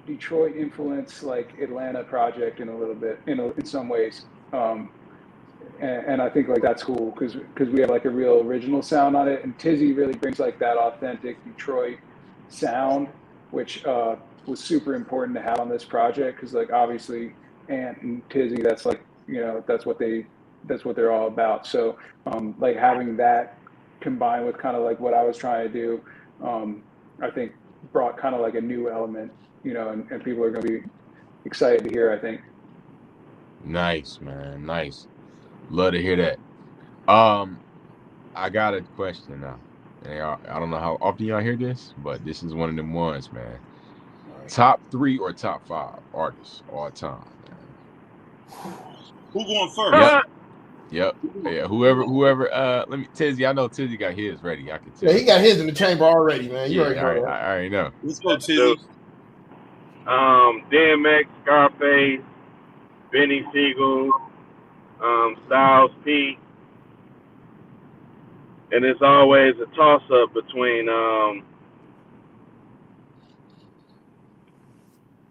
Detroit influence, like Atlanta project in a little bit, in some ways. And I think like that's cool because we have like a real original sound on it, and Tizzy really brings like that authentic Detroit sound, which was super important to have on this project because like obviously Ant and Tizzy, that's like that's what they're all about. So like having that combined with kind of like what I was trying to do, I think brought kind of like a new element, and people are going to be excited to hear, I think. Nice, man. Nice. Love to hear that. I got a question now. And I don't know how often y'all hear this, but this is one of them ones, man. Top 3 or top 5 artists all time, man. Who going first? Yep. Yeah. Whoever. Let me. Tizzy. I know Tizzy got his ready. I can tell. Yeah, he got his in the chamber already, man. You already know I that. already know. Let's go, Tizzy. DMX, Scarface, Benny Siegel, Styles P, and it's always a toss-up between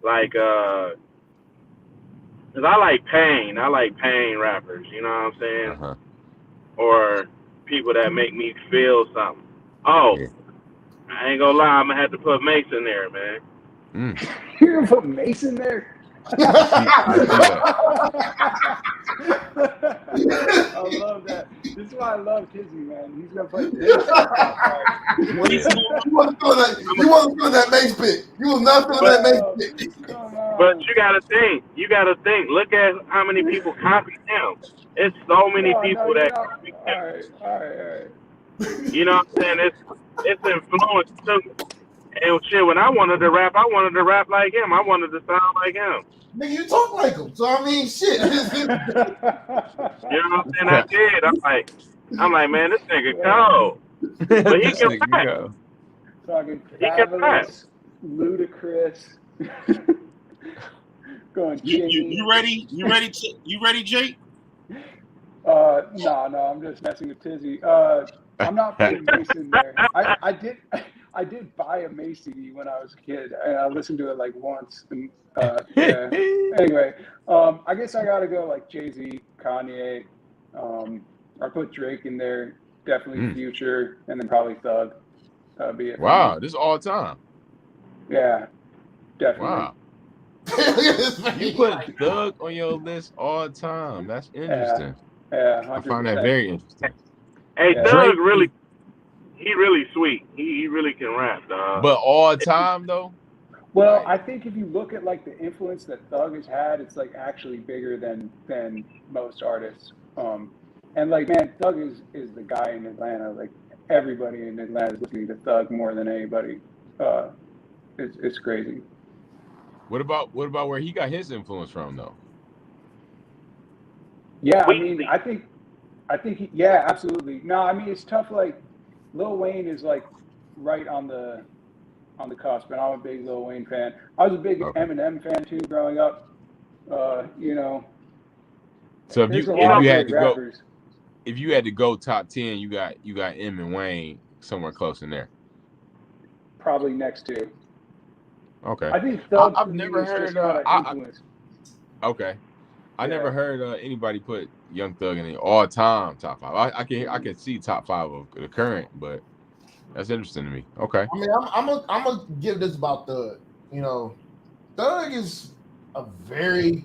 because I like pain rappers, you know what I'm saying? Uh-huh. Or people that make me feel something. Oh, yeah. I ain't gonna lie, I'm gonna have to put Mace in there, man. You're gonna put Mace in there? I love that. This is why I love Tizzy, man. He's gonna put Mace in You wasn't feeling that Mace pick. You was not feeling that Mace pick. But you gotta think. Look at how many people copy him. It's so many people that copy him. All right. You know what I'm saying? It's influence too. And shit, when I wanted to rap like him. I wanted to sound like him. Nigga, you talk like him. So I mean, shit. You know what I'm saying? I did. I'm like, man, this nigga cold. But he can rap. Talking Fabulous, Ludacris. Going. You ready? You ready, Jake? No, I'm just messing with Tizzy. I'm not putting Mace in there. I did buy a Mace CD when I was a kid, and I listened to it like once. And yeah. Anyway, I guess I gotta go like Jay-Z, Kanye. I put Drake in there, definitely Future, and then probably Thug. That'd be it. Wow, this is all time. Yeah, definitely. Wow. You put Thug on your list all time. That's interesting. Yeah, I find that very interesting. Hey, Thug really sweet. He really can rap, dog. But all time though? Well, I think if you look at like the influence that Thug has had, it's like actually bigger than most artists. And like, man, Thug is the guy in Atlanta. Like everybody in Atlanta is listening to Thug more than anybody. It's crazy. What about where he got his influence from though? Yeah, I mean, I think yeah, absolutely. No, I mean, it's tough. Like Lil Wayne is like right on the cusp, and I'm a big Lil Wayne fan. I was a big Eminem fan too growing up. You know. So if you had to go top 10, you got M and Wayne somewhere close in there. Probably next to. Okay. I think Thug. I've never heard. Okay. I never heard anybody put Young Thug in the all-time top 5. I can see top 5 of the current, but that's interesting to me. Okay. I mean, I'm gonna give this about Thug. You know, Thug is a very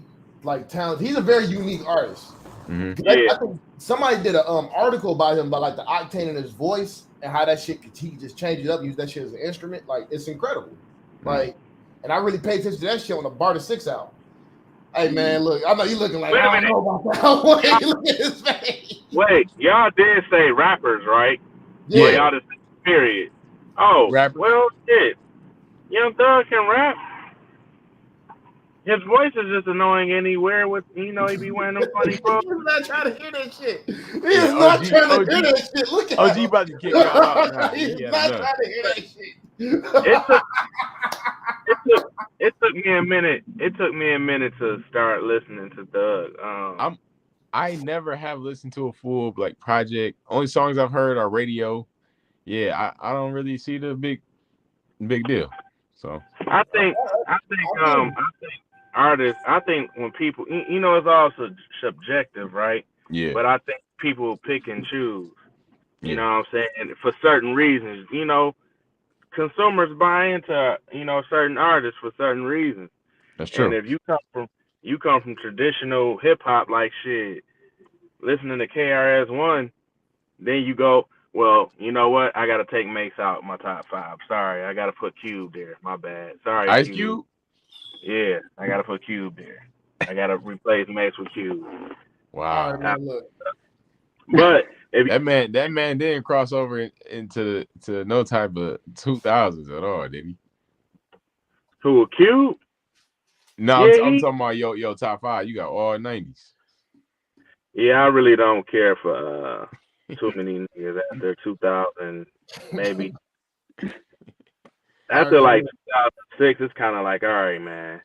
talented. He's a very unique artist. Mm-hmm. I think somebody did an article about him about like the octane in his voice and how that shit he just change it up, use that shit as an instrument. Like it's incredible. Like, and I really paid attention to that shit on the Barter 6 album. Hey man, look, I know you looking like Wait a I don't minute. know about that. Wait, look at his face. Wait, y'all did say rappers, right? Yeah. Or y'all just period. Oh, Rapper. well, shit. Young Thug can rap. His voice is just annoying anywhere with, he be wearing them funny clothes. He's not trying to hear that shit. He Yeah, is not OG trying to hear that shit. Look at OG him. about to kick y'all out now. He's He had not enough. trying to hear that shit. It took me a minute. It took me a minute to start listening to Thug. I never have listened to a full like project. Only songs I've heard are radio. Yeah, I don't really see the big deal. So I think artists. I think when people, it's all subjective, right? yeah, But I think people pick and choose. You Yeah. know what I'm saying? And for certain reasons, consumers buy into certain artists for certain reasons. that's true. And if you come from traditional hip hop, like shit, listening to KRS-One, then you go, well, you know what? I gotta take Mace out my top 5. Sorry, I gotta put Cube there. My bad. Sorry, Ice Cube. Yeah, I gotta put Cube there. I gotta replace Mace with Cube. All Wow. right, man, look. But if That man didn't cross over into no type of 2000s at all, did he? who a Cube? No, Yeah, I'm talking about your top 5. You got all 90s. Yeah, I really don't care for too many niggas after 2000, maybe. After like 2006, it's kind of like, all right, man.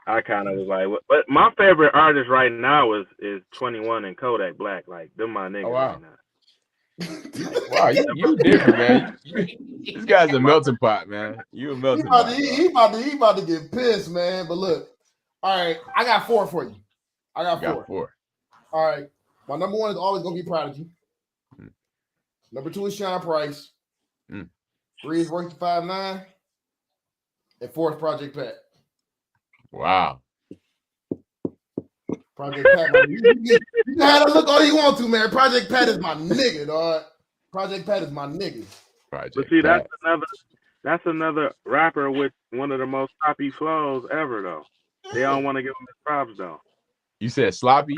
I kind of was like, but my favorite artist right now is 21 and Kodak Black. Like, them my niggas wow. right now. Wow, you different, man. This guy's a melting pot, man. You a melting pot. He about to get pissed, man. But look, all right, I got 4 for you. I got 4. All right, my number 1 is always gonna be Prodigy. Number 2 is Sean Price. 3 is Work 5'9", and 4 is Project Pat. Wow. Project Pat, man. You can have a look all you want to, man. Project Pat is my nigga, dog. Project Pat is my nigga. Project But see, Pat. that's another rapper with one of the most sloppy flows ever, though. They don't want to give him his props, though. You said sloppy?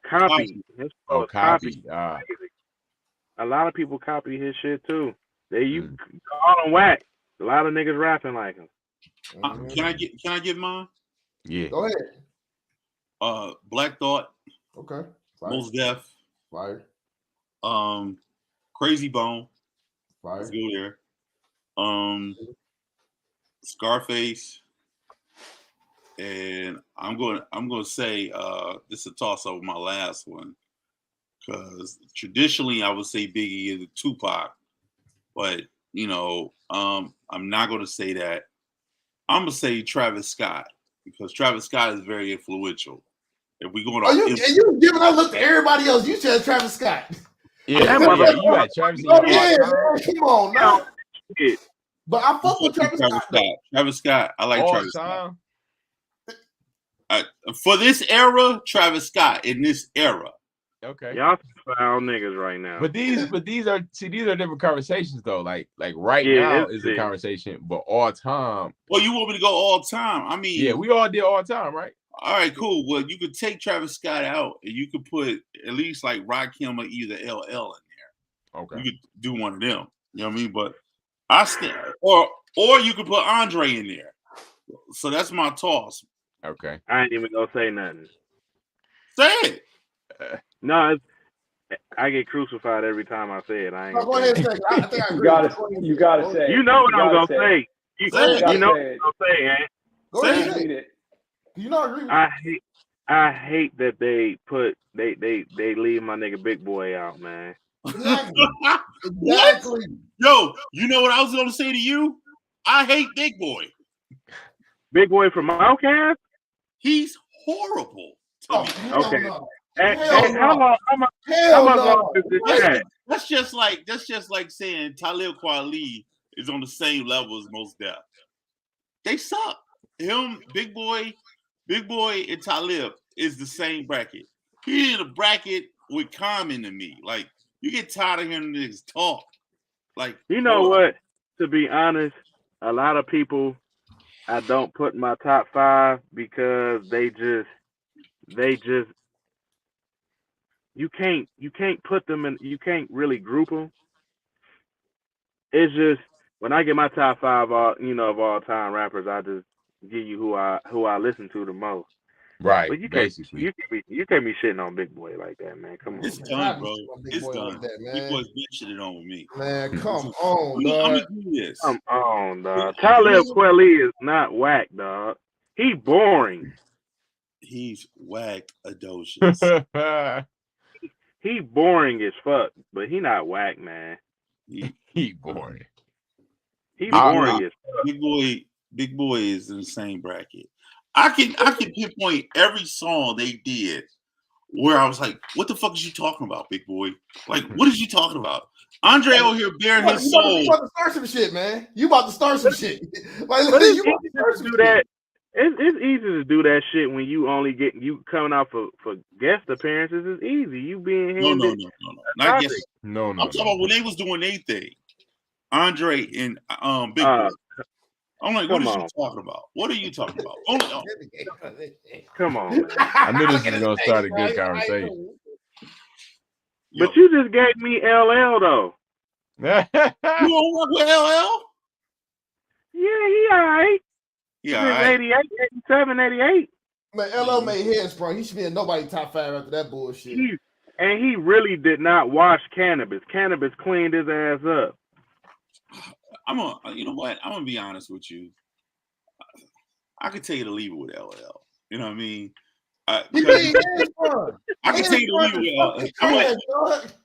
Copy. His flow is copy. A lot of people copy his shit too. You call him whack. A lot of niggas rapping like him. Can I get mine? Yeah. Go ahead. Black Thought. Okay. Fire. Mos Def. Fire. Crazy Bone. Fire. Let's go there. Scarface. And I'm going to say this is a toss up with my last one, because traditionally I would say Biggie and Tupac, but I'm not going to say that. I'm going to say Travis Scott, because Travis Scott is very influential. If we going to, you giving a look to everybody else? You said Travis Scott. Yeah, you got Travis. Oh yeah, man. Come on, now. But I fuck with Travis Scott. Travis Scott. I like all Travis time. Scott. For this era, Travis Scott in this era. Okay. Y'all foul niggas right now. But these are different conversations though. Like right now is a conversation, but all time. Well, you want me to go all time? I mean, yeah, we all did all time, right? All right, cool. Well, you could take Travis Scott out, and you could put at least like Rakim or either LL in there. Okay. You could do one of them. You know what I mean? But I still, or you could put Andre in there. So that's my toss. Okay. I ain't even gonna say nothing. Say it. No, I get crucified every time I say it. I ain't. No, go ahead and say it. I think I agree. You gotta say it. You know what I'm gonna say. You know what I'm gonna say, man. Go ahead and say it. You not agree with I hate that they leave my nigga Big Boy out, man. Exactly. Yo, you know what I was gonna say to you? I hate Big Boy. Big Boy from Outkast? He's horrible to me. Okay. No. How long is this chat? That's just like saying Talib Kweli is on the same level as Mos Def. They suck. Him, Big Boy, and Talib is the same bracket. He in a bracket with Common to me. Like, you get tired of hearing niggas talk. Like, you know what? To be honest, a lot of people I don't put in my top 5 because they just you can't put them in, you can't really group them. It's just when I get my top 5 of all time rappers, I just give you who I listen to the most. Right, But you basically. can't be shitting on Big Boy like that, man. Come on, It's man. done, bro. Big It's Boy done. like that, man. Big Boy's been shitted on with me. Man, come on, I'm dog. gonna do this. Come on, dog. Talib Kweli is not whack, dog. He boring. He's whack-adocious. He boring as fuck, but he not whack, man. He boring. He boring as fuck. Big Boy is in the same bracket. I can pinpoint every song they did where I was like, "What the fuck is you talking about, Big Boy? Like, what is you talking about?" Andre over here bearing his soul. You about to start some shit, man. You about to start some shit. Like, But you it's about to easy start to some do shit. that. It's easy to do that shit when you only you coming out for guest appearances. It's easy. You being handed. No. Not guess. No. I'm talking about when they was doing their thing. Andre and Big Boy. I'm like, what is you talking about? What are you talking about? Come on, man. I knew this was gonna start a good conversation. But you just gave me LL though. You don't work with LL? Yeah, he alright. Yeah, Since 88, 87, 88. Man, LL made head sprung. He should be in nobody top 5 after that bullshit. He really did not wash Cannabis. Cannabis cleaned his ass up. You know what? I'm gonna be honest with you. I could tell you to leave it with LL. You know what I mean? He made head sprung. I can tell you to leave it with LL.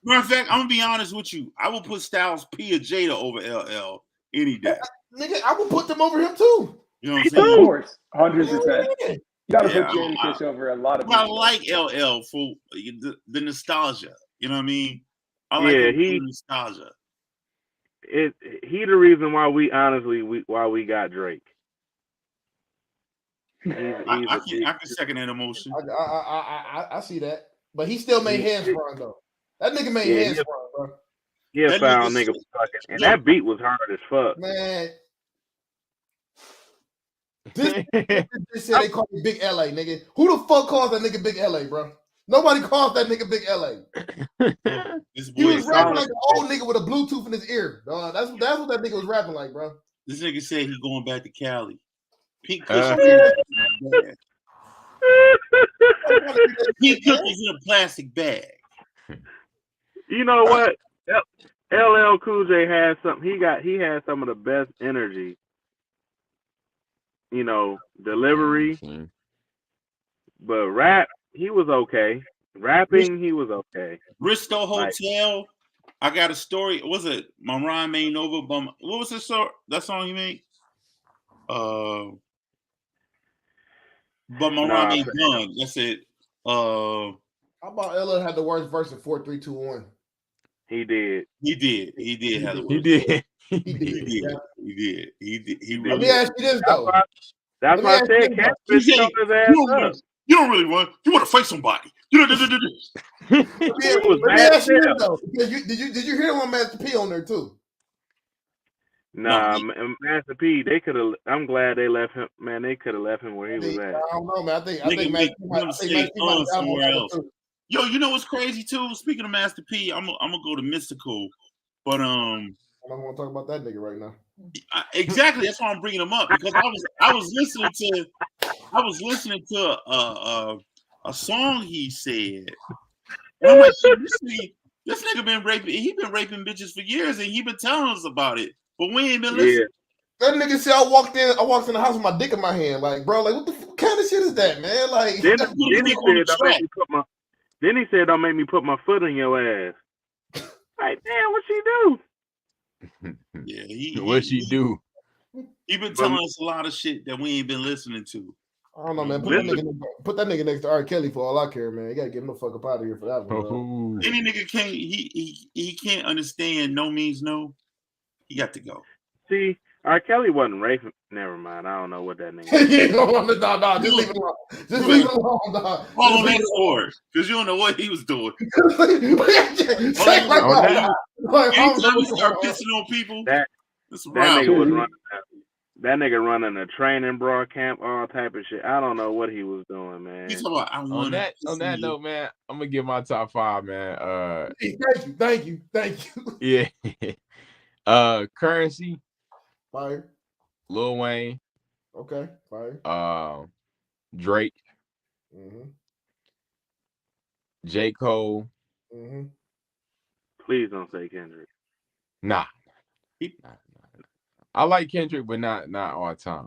Matter of fact, I'm gonna be honest with you. I will put Styles P or Jada over LL any day. Nigga, I will put them over him too. You know what I'm saying? Of course, 100%. You gotta Yeah, put Jadakiss over a lot of I people. like LL for the nostalgia. You know what I mean? I like the nostalgia. He the reason why we got Drake. I can second that emotion. I see that, but he still made hands sprung though. That nigga made hands sprung, bro. He a foul nigga, and that beat was hard as fuck. Man, this said they call me Big LA, nigga. Who the fuck calls that nigga Big LA, bro? Nobody calls that nigga Big LA. He was rapping like an old nigga with a Bluetooth in his ear. Dog. That's what that nigga was rapping like, bro. This nigga said he going back to Cali. Pink Pink cookies in a plastic bag. You know what? LL Cool J has something. He had some of the best energy. You know, delivery. But rap, he was okay. Rapping, he was okay. Bristow Hotel. I got a story. Was it My Rhyme Ain't Over? What was that song he made? But My Rhyme Ain't Done. That's it. How about LL had the worst verse in 4, 3, 2, 1? He did. He did have the worst. He did. Let me ask you this though. That's why I said Catfish showed his ass up. You don't really want. You want to fight somebody. Let me ask you this though. Did you hear him on Master P on there too? Nah, Master P. They could have. I'm glad they left him. Man, they could have left him where he was at. I don't know, man. I think Master P might somewhere else. Yo, you know what's crazy too? Speaking of Master P, I'm gonna go to Mystical, but I don't want to talk about that nigga right now. Exactly, that's why I'm bringing him up because I was listening to a song he said, and I'm like, this nigga been raping. He been raping bitches for years, and he been telling us about it, but we ain't been listening. That nigga said I walked in the house with my dick in my hand, like, bro, like what kind of shit is that, man? Like, then he said, "Don't make me put my foot in your ass." Like, damn, what she do? Yeah, what she do? He been telling us a lot of shit that we ain't been listening to. I don't know, man. Put that nigga next to R. Kelly for all I care, man. You gotta get him the fuck up out of here for that one. Bro. Any nigga can't. He can't understand. No means no. He got to go. See, R. Kelly wasn't raping. Never mind. I don't know what that nigga. No, just leave it alone. Just leave it alone, dog. Follow that story, because you don't know what he was doing. Anytime we start pissing on people, that nigga was running. That nigga running a training broad camp, all type of shit. I don't know what he was doing, man. He's talking about, I On want that note, man, I'm gonna give my top 5, man. Hey, thank you. Yeah. Currency, Fire. Lil Wayne, Okay, fire. Drake, Mm-hmm. J. Cole. Mm-hmm. Please don't say Kendrick. Nah. I like Kendrick, but not all the time.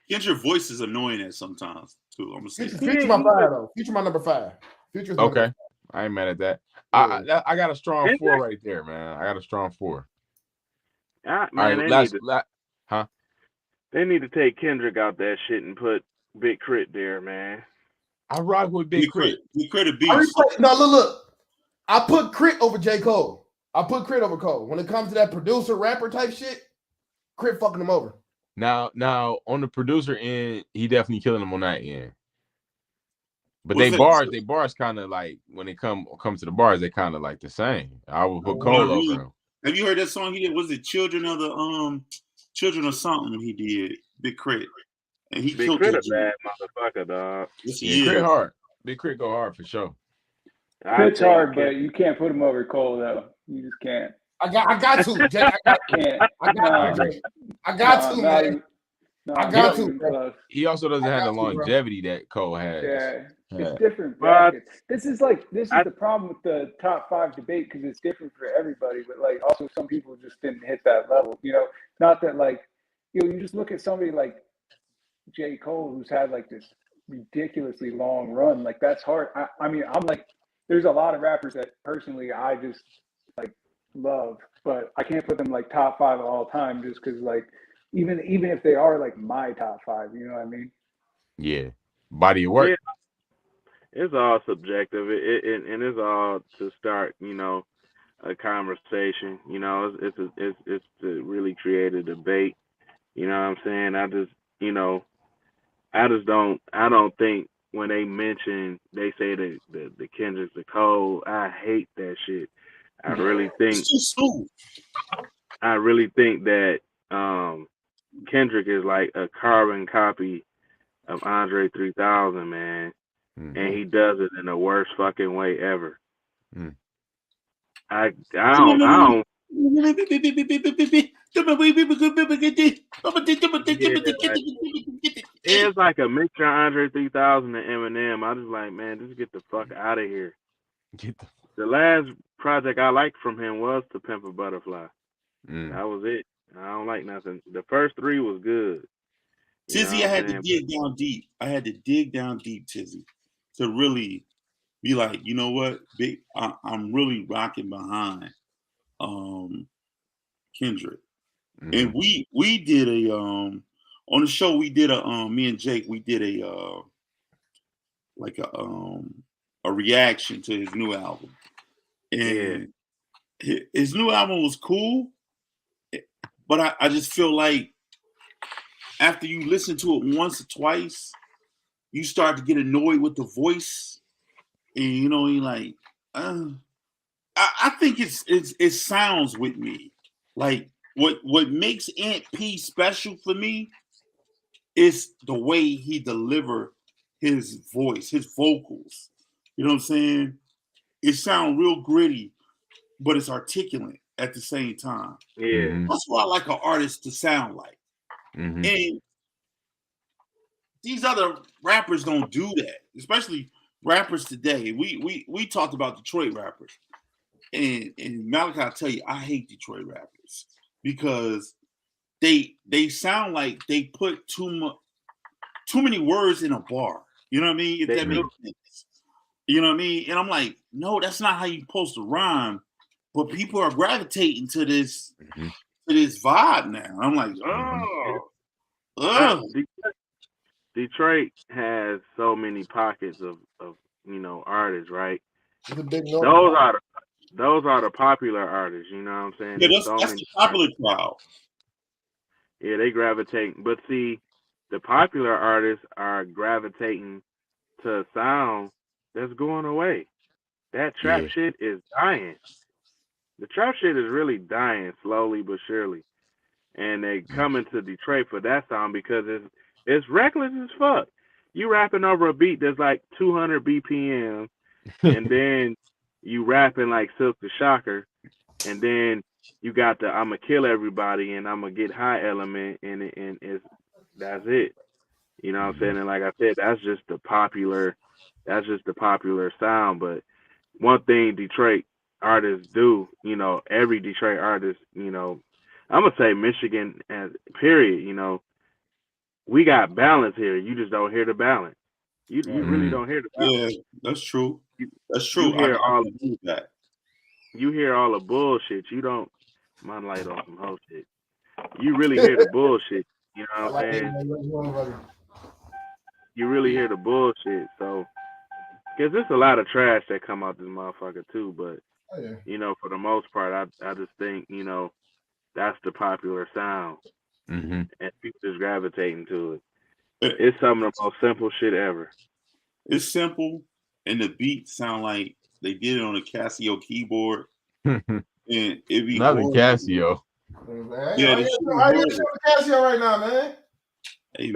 Kendrick's voice is annoying at sometimes too. I'm gonna say that. Future my 5 though. Future my number 5. Future's number Okay. I ain't mad at that. Yeah. I got a strong Kendrick? 4 right there, man. I got a strong 4. Man, All right, they need to take Kendrick out that shit and put Big Crit there, man. I rock with Big Crit. Big Crit a I beast. no, look. I put Crit over J. Cole. I put Crit over Cole. When it comes to that producer rapper type shit, Crit fucking him over. Now on the producer end, he definitely killing them on that end. But What's they bars kind of like when it come to the bars, they kind of like the same. I would put Cole over him. Have you heard that song he did? Was it Children of something he did? Big Crit. And he Big killed Crit a that bad motherfucker, dog. Yes, Yeah, he Crit is. hard. Big Crit go hard for sure. Crit's hard, but you can't put him over Cole though. You just can't. I got to. Jay, I got to, man. I got to. He also doesn't have the longevity that Cole has. Yeah, it's different brackets. This is the problem with the top 5 debate because it's different for everybody. But like, also some people just didn't hit that level. You know, not that like, you just look at somebody like J. Cole who's had like this ridiculously long run. Like that's hard. I mean, I'm like, there's a lot of rappers that personally I just like love, but I can't put them like top 5 of all time just because like even if they are like my top 5, you know what I mean? Yeah, body of work. Yeah. It's all subjective, and it's all to start, a conversation. It's to really create a debate. You know what I'm saying? I don't think when they say the Kendrick's the Cole, I hate that shit. I really think that Kendrick is like a carbon copy of Andre 3000, man. Mm-hmm. And he does it in the worst fucking way ever. Mm. I don't. It's like a mixture of Andre 3000 and Eminem. I just like, man, just get the fuck out of here. The last project I liked from him was To Pimp a Butterfly. That was it. I don't like nothing. The first 3 was good. Tizzy, I had to dig down deep. I had to dig down deep, Tizzy, to really be like, you know what, big. I'm really rocking behind Kendrick, and we did a on the show. We did me and Jake. We did a reaction to his new album, and his new album was cool, but I just feel like after you listen to it once or twice, you start to get annoyed with the voice, and you're like, I think it sounds with me like what makes Aunt P special for me is the way he deliver his voice, his vocals. You know what I'm saying? It sounds real gritty, but it's articulate at the same time. Yeah, that's what I like an artist to sound like. Mm-hmm. And these other rappers don't do that, especially rappers today. We talked about Detroit rappers, and Malachi, I tell you, I hate Detroit rappers because they sound like they put too many words in a bar. You know what I mean? If that makes sense. You know what I mean? And I'm like, no, that's not how you're supposed to rhyme. But people are gravitating to this vibe now. I'm like, Detroit has so many pockets of artists, right? Those are the popular artists, you know what I'm saying? Yeah, that's the popular crowd. Yeah, they gravitate. But see, the popular artists are gravitating to a sound that's going away. That trap shit is dying. The trap shit is really dying slowly but surely. and they coming to Detroit for that song because it's reckless as fuck. You rapping over a beat that's like 200 BPM, and then you rapping like Silk the Shocker, and then you got the I'ma kill everybody and I'ma get high element, and that's it. You know what I'm saying? And like I said, that's just the popular sound. But one thing Detroit artists do, you know, every Detroit artist, you know, I'm gonna say Michigan as period, you know, we got balance here. You just don't hear the balance. You really don't hear the balance. Yeah, that's true. That's You true. hear I agree with that. You hear all the bullshit. You don't. My light on some whole shit. You really hear the bullshit. You know what I'm saying? You really hear the bullshit. So, because there's a lot of trash that come out this motherfucker too. But you know, for the most part, I just think, you know, that's the popular sound, and people just gravitating to it. It's some of the most simple shit ever. It's simple, and the beats sound like they did it on a Casio keyboard, and it be not a Casio. Yeah, I hear Casio right now, man. Hey,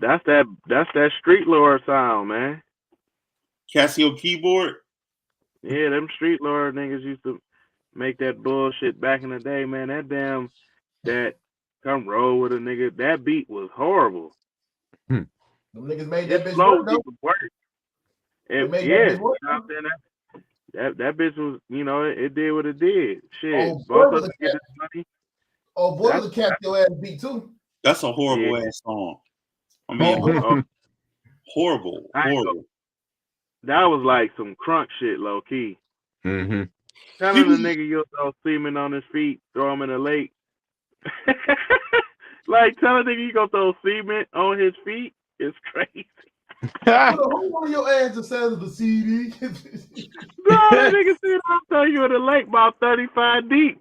that's that Street Lord sound, man. Casio keyboard. Yeah, them Street Lord niggas used to make that bullshit back in the day, man. That come roll with a nigga. That beat was horrible. Them niggas made that bitch slow work. Yeah, you know what I'm saying? That bitch was, you know, it did what it did. Shit, both of us get this money. Oh boy, was a Casio ass beat too. That's a horrible ass song. I mean, horrible. That was like some crunk shit, low key. Telling a nigga you'll throw semen on his feet, throw him in a lake. Like telling a nigga you gonna throw semen on his feet is crazy. Who on your ass that says the CD? No, that nigga said I'll throw you in the lake about 35 deep.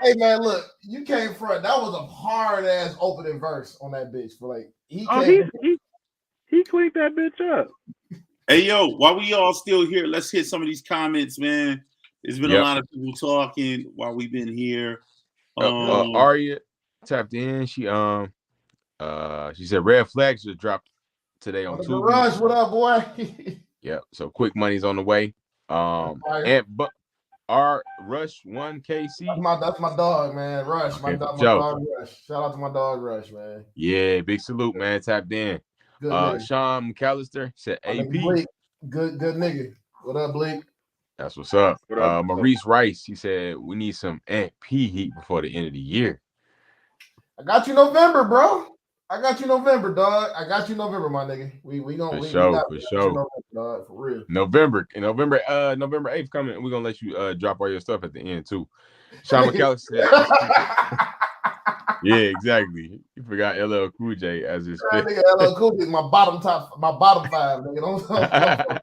Hey man, look, you came front. That was a hard ass opening verse on that bitch. For like he cleaned that bitch up. Hey yo, while we all still here, let's hit some of these comments, man. There's been a lot of people talking while we've been here. Aria tapped in. She said Red Flags just dropped today on Tubi. Rush, what up, boy? Yeah, so Quick Money's on the way. But our Rush 1KC. That's my dog, man. Rush, my dog Rush. Shout out to my dog Rush, man. Yeah, big salute, man. Tapped in. Sean McAllister said AP. Blake, good nigga. What up, Blake? That's what's up. Maurice Rice, he said we need some P heat before the end of the year. I got you November, bro. I got you November, dog. I got you November, my nigga. We gonna for sure. November, dog, for real. November 8th coming. We're gonna let you drop all your stuff at the end too. Sean McAllister said, yeah, exactly. You forgot LL Cool J as his fifth. LL Cool J is my bottom five, nigga.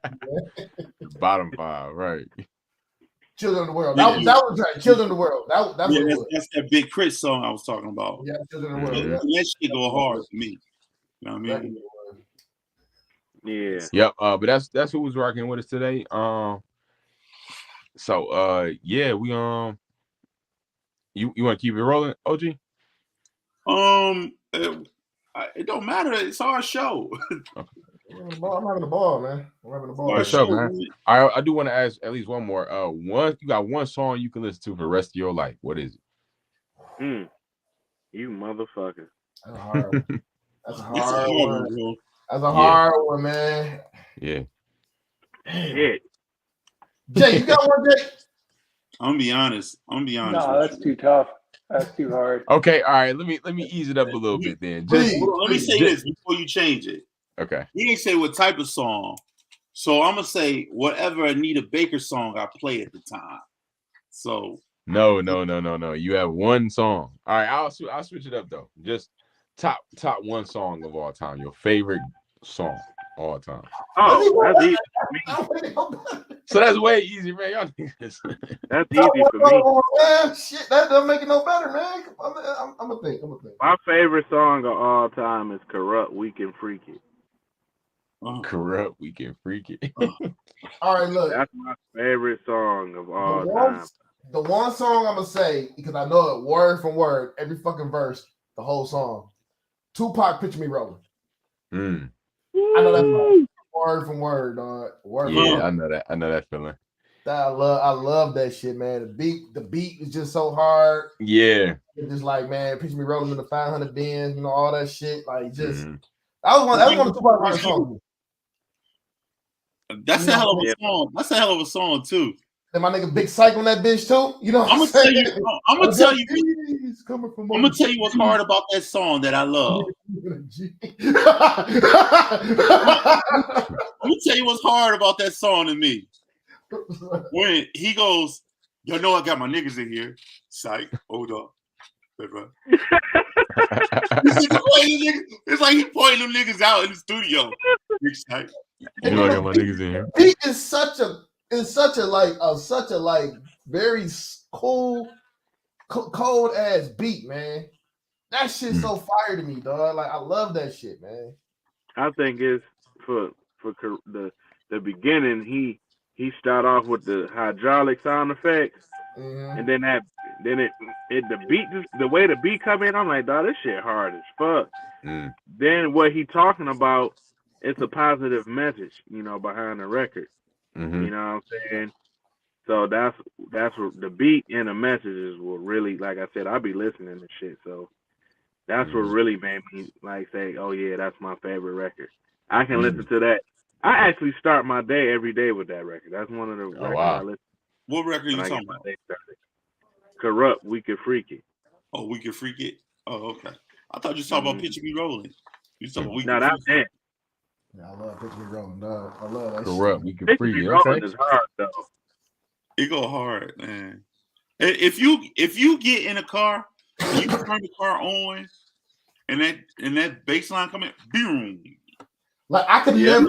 Bottom five, right. Children of the World. That was right. Children of the World. That's that Big Crit song I was talking about. Yeah, Children of the World. That shit go hard for me. You know what I mean? Yeah. Yep. But that's who was rocking with us today. Yeah, we you want to keep it rolling, OG? It don't matter. It's our show. I'm having the ball, man. I'm having the ball. For sure, man. I do want to ask at least one more. You got one song you can listen to for the rest of your life. What is it? You motherfucker. That's a hard one. That's a hard one, man. Yeah. Shit. Jay, you got one, Jay? I'm gonna be honest. No, that's too tough. That's too hard. Okay, all right. Let me ease it up a little bit then. Let me say this before you change it. Okay. He didn't say what type of song, so I'm gonna say whatever Anita Baker song I play at the time. So no. You have one song. All right, I'll switch it up though. Just top one song of all time. Your favorite song all time. Oh, that's easy for me. So that's way easy, man. Y'all niggas. That's easy for me. Shit, that doesn't make it no better, man. I'm gonna think. My favorite song of all time is "Corrupt, Weak and Freaky." Corrupt, Weak and Freaky. All right, look. That's my favorite song of all time. The one song I'm gonna say, because I know it word for word, every fucking verse, the whole song. Tupac, Picture Me Rolling. Mm. I know that's word from word, dog. Word Yeah, from I know that. I know that feeling. I love that shit, man. The beat is just so hard. Yeah. It's just like, man, Picture Me Rolling in the 500 bins, you know, all that shit. Like, just Mhm. that was one of Tupac's hardest songs. That's a hell of a song. That's a hell of a song too. And my nigga Big Psych on that bitch too. You know what I'm I'm gonna tell saying? you. I'm gonna tell you. Coming from I'm gonna tell you what's hard about that song that I love. I'm gonna tell you what's hard about that song to me. When he goes, "You know I got my niggas in here." Psych. Hold up. It's like he pointing them niggas out in the studio. Big Psych. You know I got my niggas in here. Beat is such a very cold ass beat, man. That shit's so fire to me, dog. Like I love that shit, man. I think it's for the beginning. He start off with the hydraulic sound effects, and then the beat, just the way the beat come in, I'm like, dog, this shit hard as fuck. Then what he talking about, it's a positive message, you know, behind the record. You know what I'm saying? So that's what the beat and the messages will really, like I said, I'll be listening to shit. So that's what really made me like say, oh yeah, that's my favorite record. I can listen to that. I actually start my day every day with that record. That's one of the records I listen to. What record are you talking about? Corrupt, We Could Freak It. Oh, We Could Freak It? Oh, okay. I thought you were talking about Picture Me Rolling. You talking about We No, Could that's Freak it. Yeah, I love Picture Me Rolling, dog. I love that Corrupt, shit. We Could Freak It. Rolling is hard though. It go hard, man. If you get in a car, and you turn the car on, and that bass line come in, boom. Like I could never, you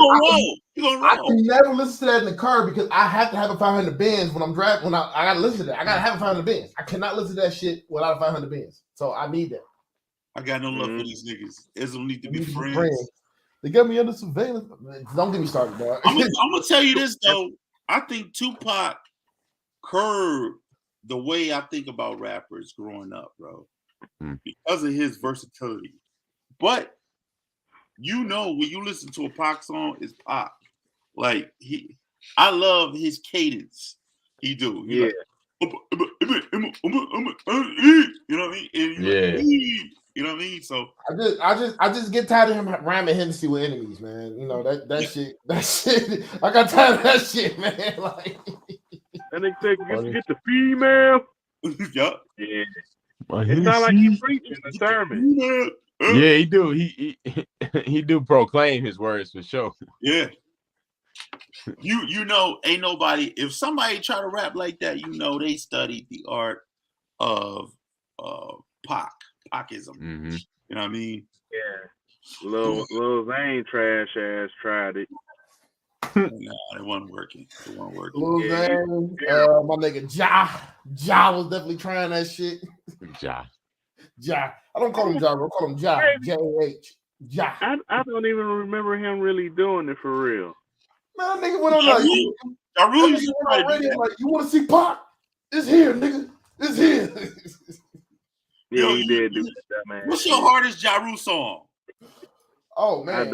gonna roll. I can never listen to that in the car because I have to have a 500 bins when I'm driving. When I gotta listen to that, I gotta have a 500 bins. I cannot listen to that shit without a 500 bins. So I need that. I got no love for these niggas. There's no need to be friends. They got me under surveillance. Don't get me started, dog. I'm gonna tell you this though. I think Tupac curved the way I think about rappers growing up, bro, because of his versatility. But you know, when you listen to a Pac song, it's Pac. Like I love his cadence. He do. He like, you know what I mean? You know what I mean? So I just get tired of him rhyming Hennessy with enemies, man. You know that shit. I got tired of that shit, man. Like that nigga said, get the female. Yup. Yeah. It sounds like he's preaching a sermon. Yeah, he do. He do proclaim his words for sure. Yeah. You know, ain't nobody. If somebody try to rap like that, you know they studied the art of Pacism. You know what I mean? Yeah. Lil Zane trash ass tried it. Nah, it wasn't working. Lil Zane, my nigga Ja was definitely trying that shit. Ja. I don't call him Ja, bro. I call him Ja. J-A-H. Ja. I don't even remember him really doing it for real. Man, that nigga went on like, you want to see Pac? It's here, nigga. It's here. Yeah, he did do that, man. What's your hardest Ja Rule song? Oh man,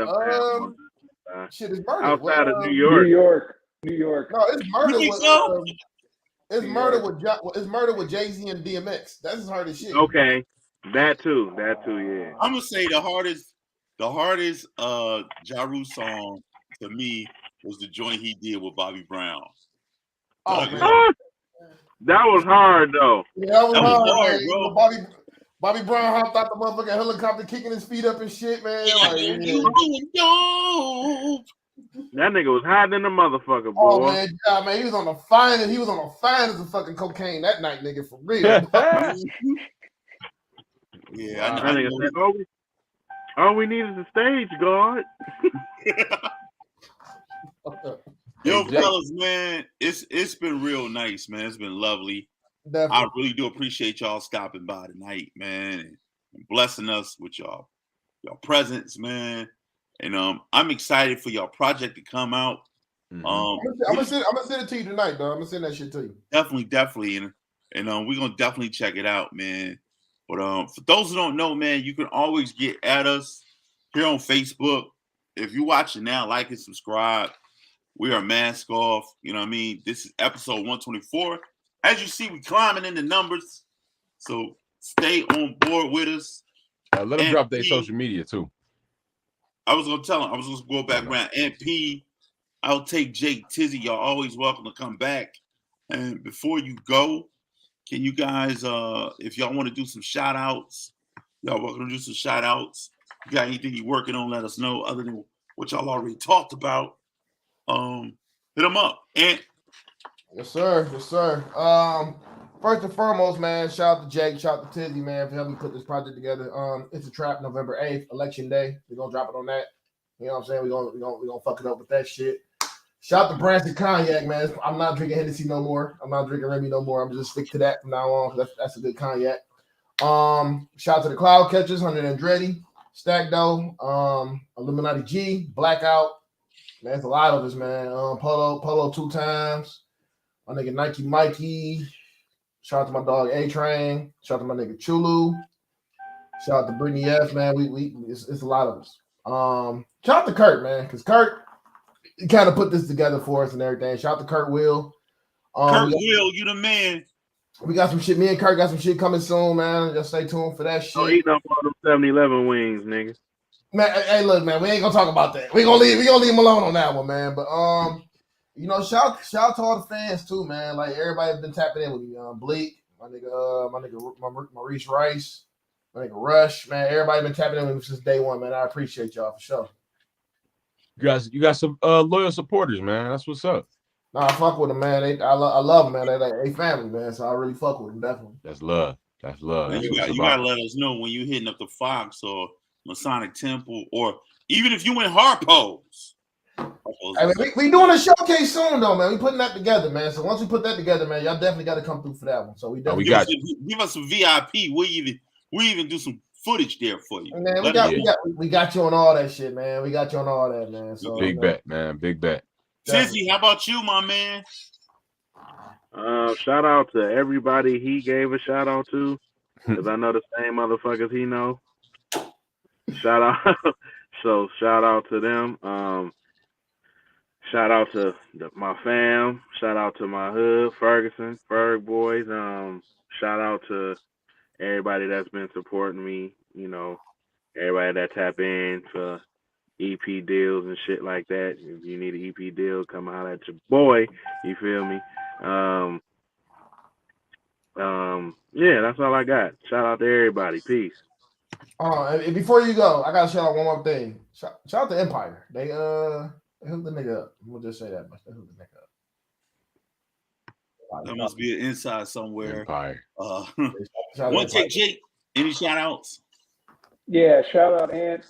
shit is Murder. Outside of New York. No, it's Murder with it's Murder with Jay-Z and DMX. That's his hardest shit. Okay, that too, yeah. I'm gonna say the hardest Ja Rule song to me was the joint he did with Bobby Brown. Oh man, that was hard though. Yeah, that was hard, bro. Bobby Brown hopped out the motherfucking helicopter, kicking his feet up and shit, man. That nigga was hiding in the motherfucker, boy. Oh man, he was on the finest. He was on the finest of fucking cocaine that night, nigga, for real. Yeah, that nigga said, all we need is a stage, God. Yo, fellas, man, it's been real nice, man. It's been lovely. Definitely. I really do appreciate y'all stopping by tonight, man, and blessing us with y'all presence, man. And I'm excited for y'all project to come out. I'm gonna send it to you tonight, dog. I'm gonna send that shit to you. Definitely. And and we're gonna definitely check it out, man. But for those who don't know, man, you can always get at us here on Facebook. If you're watching now, like and subscribe. We are Mask Off. You know what I mean? This is episode 124. As you see, we climbing in the numbers. So stay on board with us. Let them drop their social media too. I was gonna tell him. I was gonna go back around. Aunt P, I'll take Jake, Tizzy. Y'all always welcome to come back. And before you go, can you guys, if y'all want to do some shout outs, y'all welcome to do some shout outs. You got anything you're working on, let us know other than what y'all already talked about. Hit them up. And Yes, sir. Yes, sir. First and foremost, man, shout out to Jake, shout out to Tizzy, man, for helping me put this project together. It's a trap, November 8th, election day. We're gonna drop it on that. You know what I'm saying? We're gonna fuck it up with that shit. Shout out to Branson Cognac, man. I'm not drinking Hennessy no more. I'm not drinking Remy no more. I'm just stick to that from now on. That's a good cognac. Shout out to the Cloud Catchers, Hunter Andretti, Stack Dough, Illuminati G, Blackout. Man, it's a lot of us, man. Polo 2 times. My nigga Nike Mikey. Shout out to my dog A-Train. Shout out to my nigga Chulu. Shout out to Brittany F, man. It's a lot of us. Shout out to Kurt, man, because Kurt kind of put this together for us and everything. Shout out to Kurt Will. Kurt Will, you the man. We got some shit. Me and Kurt got some shit coming soon, man. Just stay tuned for that shit. Don't eat no more than 7-Eleven wings, nigga. Man, hey, look, man, we ain't gonna talk about that. We gonna leave him alone on that one, man. But you know, shout out to all the fans too, man. Like everybody's been tapping in with me. Bleak, my nigga Maurice Rice, my nigga Rush, man. Everybody been tapping in with me since day one, man. I appreciate y'all for sure. You got some loyal supporters, man. That's what's up. Nah, I fuck with them, man. I love them, man. They family, man. So I really fuck with them, definitely. That's love. That's love. And you gotta let us know when you hitting up the Fox or Masonic Temple, or even if you in Harpo's. Hey, man, we doing a showcase soon, though, man. We putting that together, man. So once we put that together, man, y'all definitely got to come through for that one. So we definitely give us some VIP. We even do some footage there for you. Man, we got you on all that shit, man. We got you on all that, man. So big bet, man. Big bet. Tizzy, how about you, my man? Shout out to everybody he gave a shout out to, because I know the same motherfuckers he know. Shout out to them. Shout out to my fam. Shout out to my hood, Ferguson, Ferg boys. Shout out to everybody that's been supporting me. You know, everybody that tap in for EP deals and shit like that. If you need an EP deal, come out at your boy. You feel me? Yeah, that's all I got. Shout out to everybody. Peace. And before you go, I gotta shout out one more thing. Shout out to Empire. They hooked the nigga up. We'll just say that much. They hooked the nigga up. That must be an inside somewhere. Empire. One take, Jake. Any shout outs? Yeah, shout out Ant.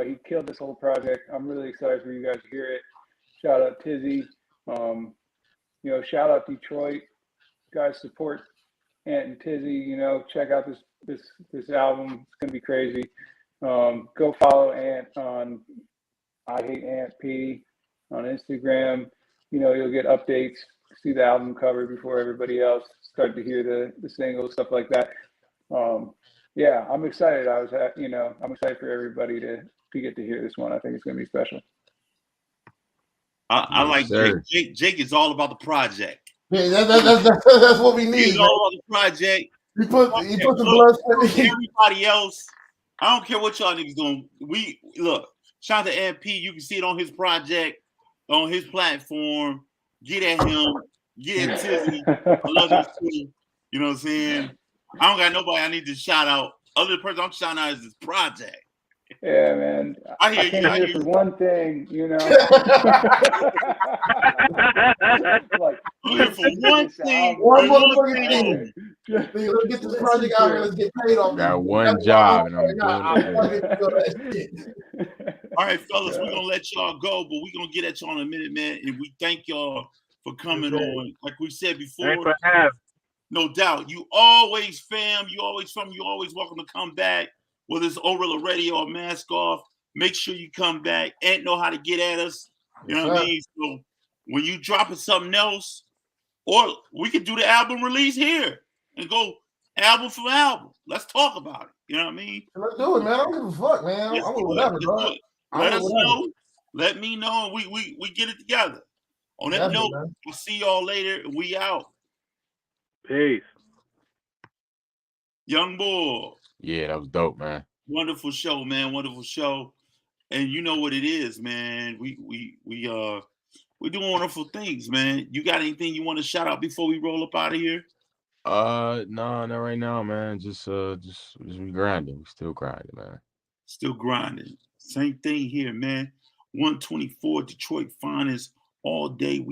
He killed this whole project. I'm really excited for you guys to hear it. Shout out Tizzy. You know, shout out Detroit. Guys, support Ant and Tizzy. You know, check out this album. It's gonna be crazy. Go follow Ant on I Hate Ant P on Instagram. You know, you'll get updates. See the album cover before everybody else. Start to hear the singles, stuff like that. Yeah, I'm excited. I'm excited for everybody to get to hear this one. I think it's gonna be special. I like Jake. Jake is all about the project. Yeah, that's what we need. He's all about the project. He put the blood. Everybody else, I don't care what y'all niggas doing. We look. Shout out to MP. You can see it on his project, on his platform. Get at him. Get at Tizzy. I love this too. You know what I'm saying? I don't got nobody I need to shout out. Other person I'm shouting out is this project. Yeah, man. I hear you. I hear for one thing, you know. Like, for one thing. One motherfucking thing. Let's get this project out here. Let's get paid off. Got one job, and I'm doing it. All right, fellas, we're gonna let y'all go, but we're gonna get at y'all in a minute, man. And we thank y'all for coming on. Like we said before, thanks for having. No doubt. You always fam, you always welcome to come back. Whether it's Orilla Radio or Mask Off, make sure you come back. Ant know how to get at us. You know what I mean? So when you dropping something else, or we could do the album release here. and go album for album. Let's talk about it. You know what I mean? Let's do it, man. I don't give a fuck, man. Let's I'm do with it. whatever, Let's bro. do it. Let us know. Let me know. And we get it together. On that Definitely, note, man. we'll see y'all later. We out. Peace. Young boy. Yeah, that was dope, man. Wonderful show, man. Wonderful show. And you know what it is, man. We doing wonderful things, man. You got anything you want to shout out before we roll up out of here? No, not right now, man. Just we grinding. We still grinding, man. Still grinding. Same thing here, man. 124 Detroit Finest all day.